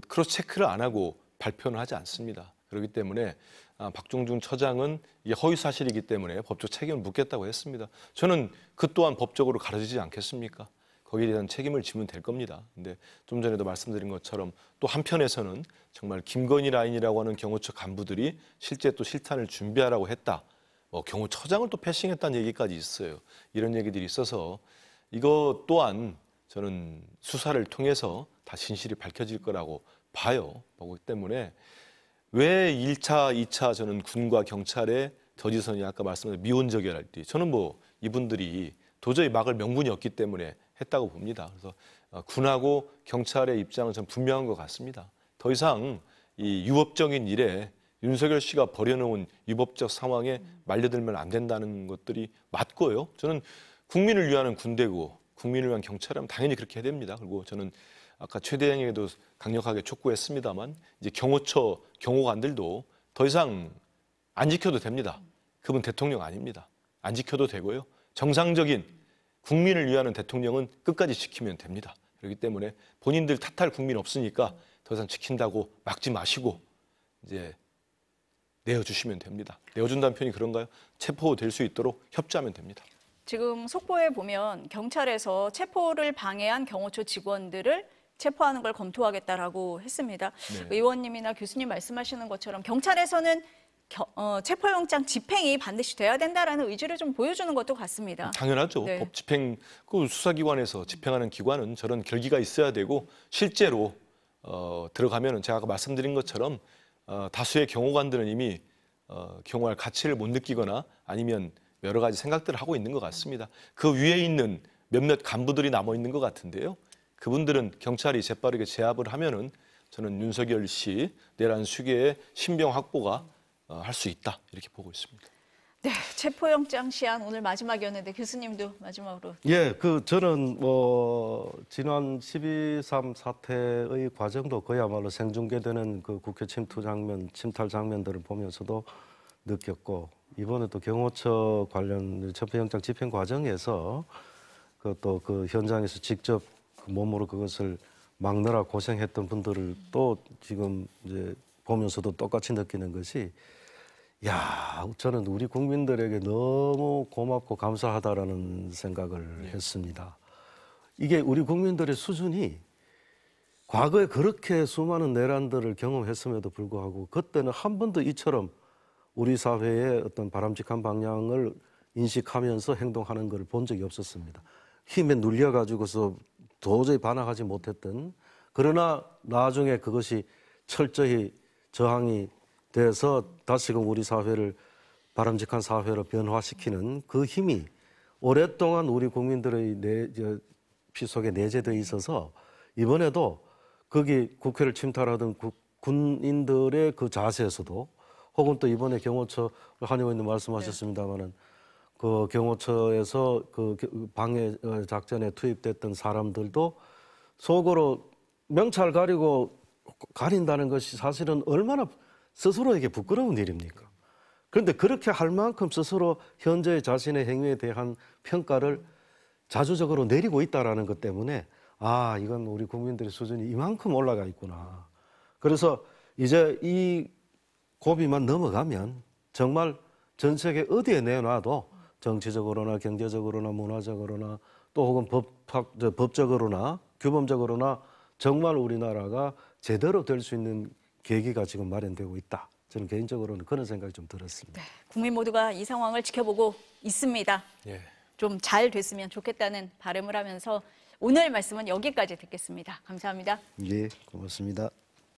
크로스 체크를 안 하고 발표는 하지 않습니다. 그렇기 때문에 박종준 처장은 이게 허위 사실이기 때문에 법적 책임을 묻겠다고 했습니다. 저는 그 또한 법적으로 가려지지 않겠습니까? 거기에 대한 책임을 지면 될 겁니다. 근데 좀 전에도 말씀드린 것처럼 또 한편에서는 정말 김건희 라인이라고 하는 경호처 간부들이 실제 또 실탄을 준비하라고 했다. 경호처장을 또 패싱했다는 얘기까지 있어요. 이런 얘기들이 있어서 이거 또한 저는 수사를 통해서 다 진실이 밝혀질 거라고 봐요. 보기 때문에 왜 1차, 2차 저는 군과 경찰의 저지선이 아까 말씀드린 미온적이랄지, 저는 뭐 이분들이 도저히 막을 명분이 없기 때문에 했다고 봅니다. 그래서 군하고 경찰의 입장은 전 분명한 것 같습니다. 더 이상 이 유법적인 일에 윤석열 씨가 벌여놓은 유법적 상황에 말려들면 안 된다는 것들이 맞고요. 저는 국민을 위하는 군대고 국민을 위한 경찰이라면 당연히 그렇게 해야 됩니다. 그리고 저는 아까 최 대행에게도 강력하게 촉구했습니다만 이제 경호처 경호관들도 더 이상 안 지켜도 됩니다. 그분 대통령 아닙니다. 안 지켜도 되고요. 정상적인 국민을 위하는 대통령은 끝까지 지키면 됩니다. 그렇기 때문에 본인들 탓할 국민 없으니까 더 이상 지킨다고 막지 마시고 이제 내어주시면 됩니다. 내어준다는 표현이 그런가요? 체포될 수 있도록 협조하면 됩니다. 지금 속보에 보면 경찰에서 체포를 방해한 경호처 직원들을 체포하는 걸 검토하겠다라고 했습니다. 네. 의원님이나 교수님 말씀하시는 것처럼 경찰에서는 체포영장 집행이 반드시 돼야 된다라는 의지를 좀 보여주는 것도 같습니다. 당연하죠. 네. 법 집행, 그 수사기관에서 집행하는 기관은 저런 결기가 있어야 되고, 실제로 들어가면은 제가 아까 말씀드린 것처럼 다수의 경호관들은 이미 경호할 가치를 못 느끼거나 아니면 여러 가지 생각들을 하고 있는 것 같습니다. 그 위에 있는 몇몇 간부들이 남아 있는 것 같은데요. 그분들은 경찰이 재빠르게 제압을 하면은 저는 윤석열 씨 내란 수계의 신병 확보가 할 수 있다, 이렇게 보고 있습니다. 네, 체포영장 시한 오늘 마지막이었는데 교수님도 마지막으로. 예, 저는 지난 12.3 사태의 과정도 그야말로 생중계되는 그 국회 침탈 장면들을 보면서도 느꼈고, 이번에 또 경호처 관련 체포영장 집행 과정에서 또 그 현장에서 직접 몸으로 그것을 막느라 고생했던 분들을 또 지금 이제 보면서도 똑같이 느끼는 것이 야, 저는 우리 국민들에게 너무 고맙고 감사하다라는 생각을 했습니다. 이게 우리 국민들의 수준이 과거에 그렇게 수많은 내란들을 경험했음에도 불구하고 그때는 한 번도 이처럼 우리 사회의 어떤 바람직한 방향을 인식하면서 행동하는 걸 본 적이 없었습니다. 힘에 눌려가지고서 도저히 반항하지 못했던, 그러나 나중에 그것이 철저히 저항이 돼서 다시금 우리 사회를 바람직한 사회로 변화시키는 그 힘이 오랫동안 우리 국민들의 피 속에 내재되어 있어서 이번에도 거기 국회를 침탈하던 군인들의 그 자세에서도, 혹은 또 이번에 경호처 한 의원님 말씀하셨습니다마는 그 경호처에서 그 방해 작전에 투입됐던 사람들도 속으로 명찰 가린다는 것이 사실은 얼마나 스스로에게 부끄러운 일입니까? 그런데 그렇게 할 만큼 스스로 현재 자신의 행위에 대한 평가를 자주적으로 내리고 있다는 것 때문에 아, 이건 우리 국민들의 수준이 이만큼 올라가 있구나. 그래서 이제 이 고비만 넘어가면 정말 전 세계 어디에 내놔도 정치적으로나 경제적으로나 문화적으로나 또 혹은 법적으로나 규범적으로나 정말 우리나라가 제대로 될 수 있는 계기가 지금 마련되고 있다. 저는 개인적으로는 그런 생각이 좀 들었습니다. 네, 국민 모두가 이 상황을 지켜보고 있습니다. 예. 좀 잘 됐으면 좋겠다는 바람을 하면서 오늘 말씀은 여기까지 듣겠습니다. 감사합니다. 예, 고맙습니다.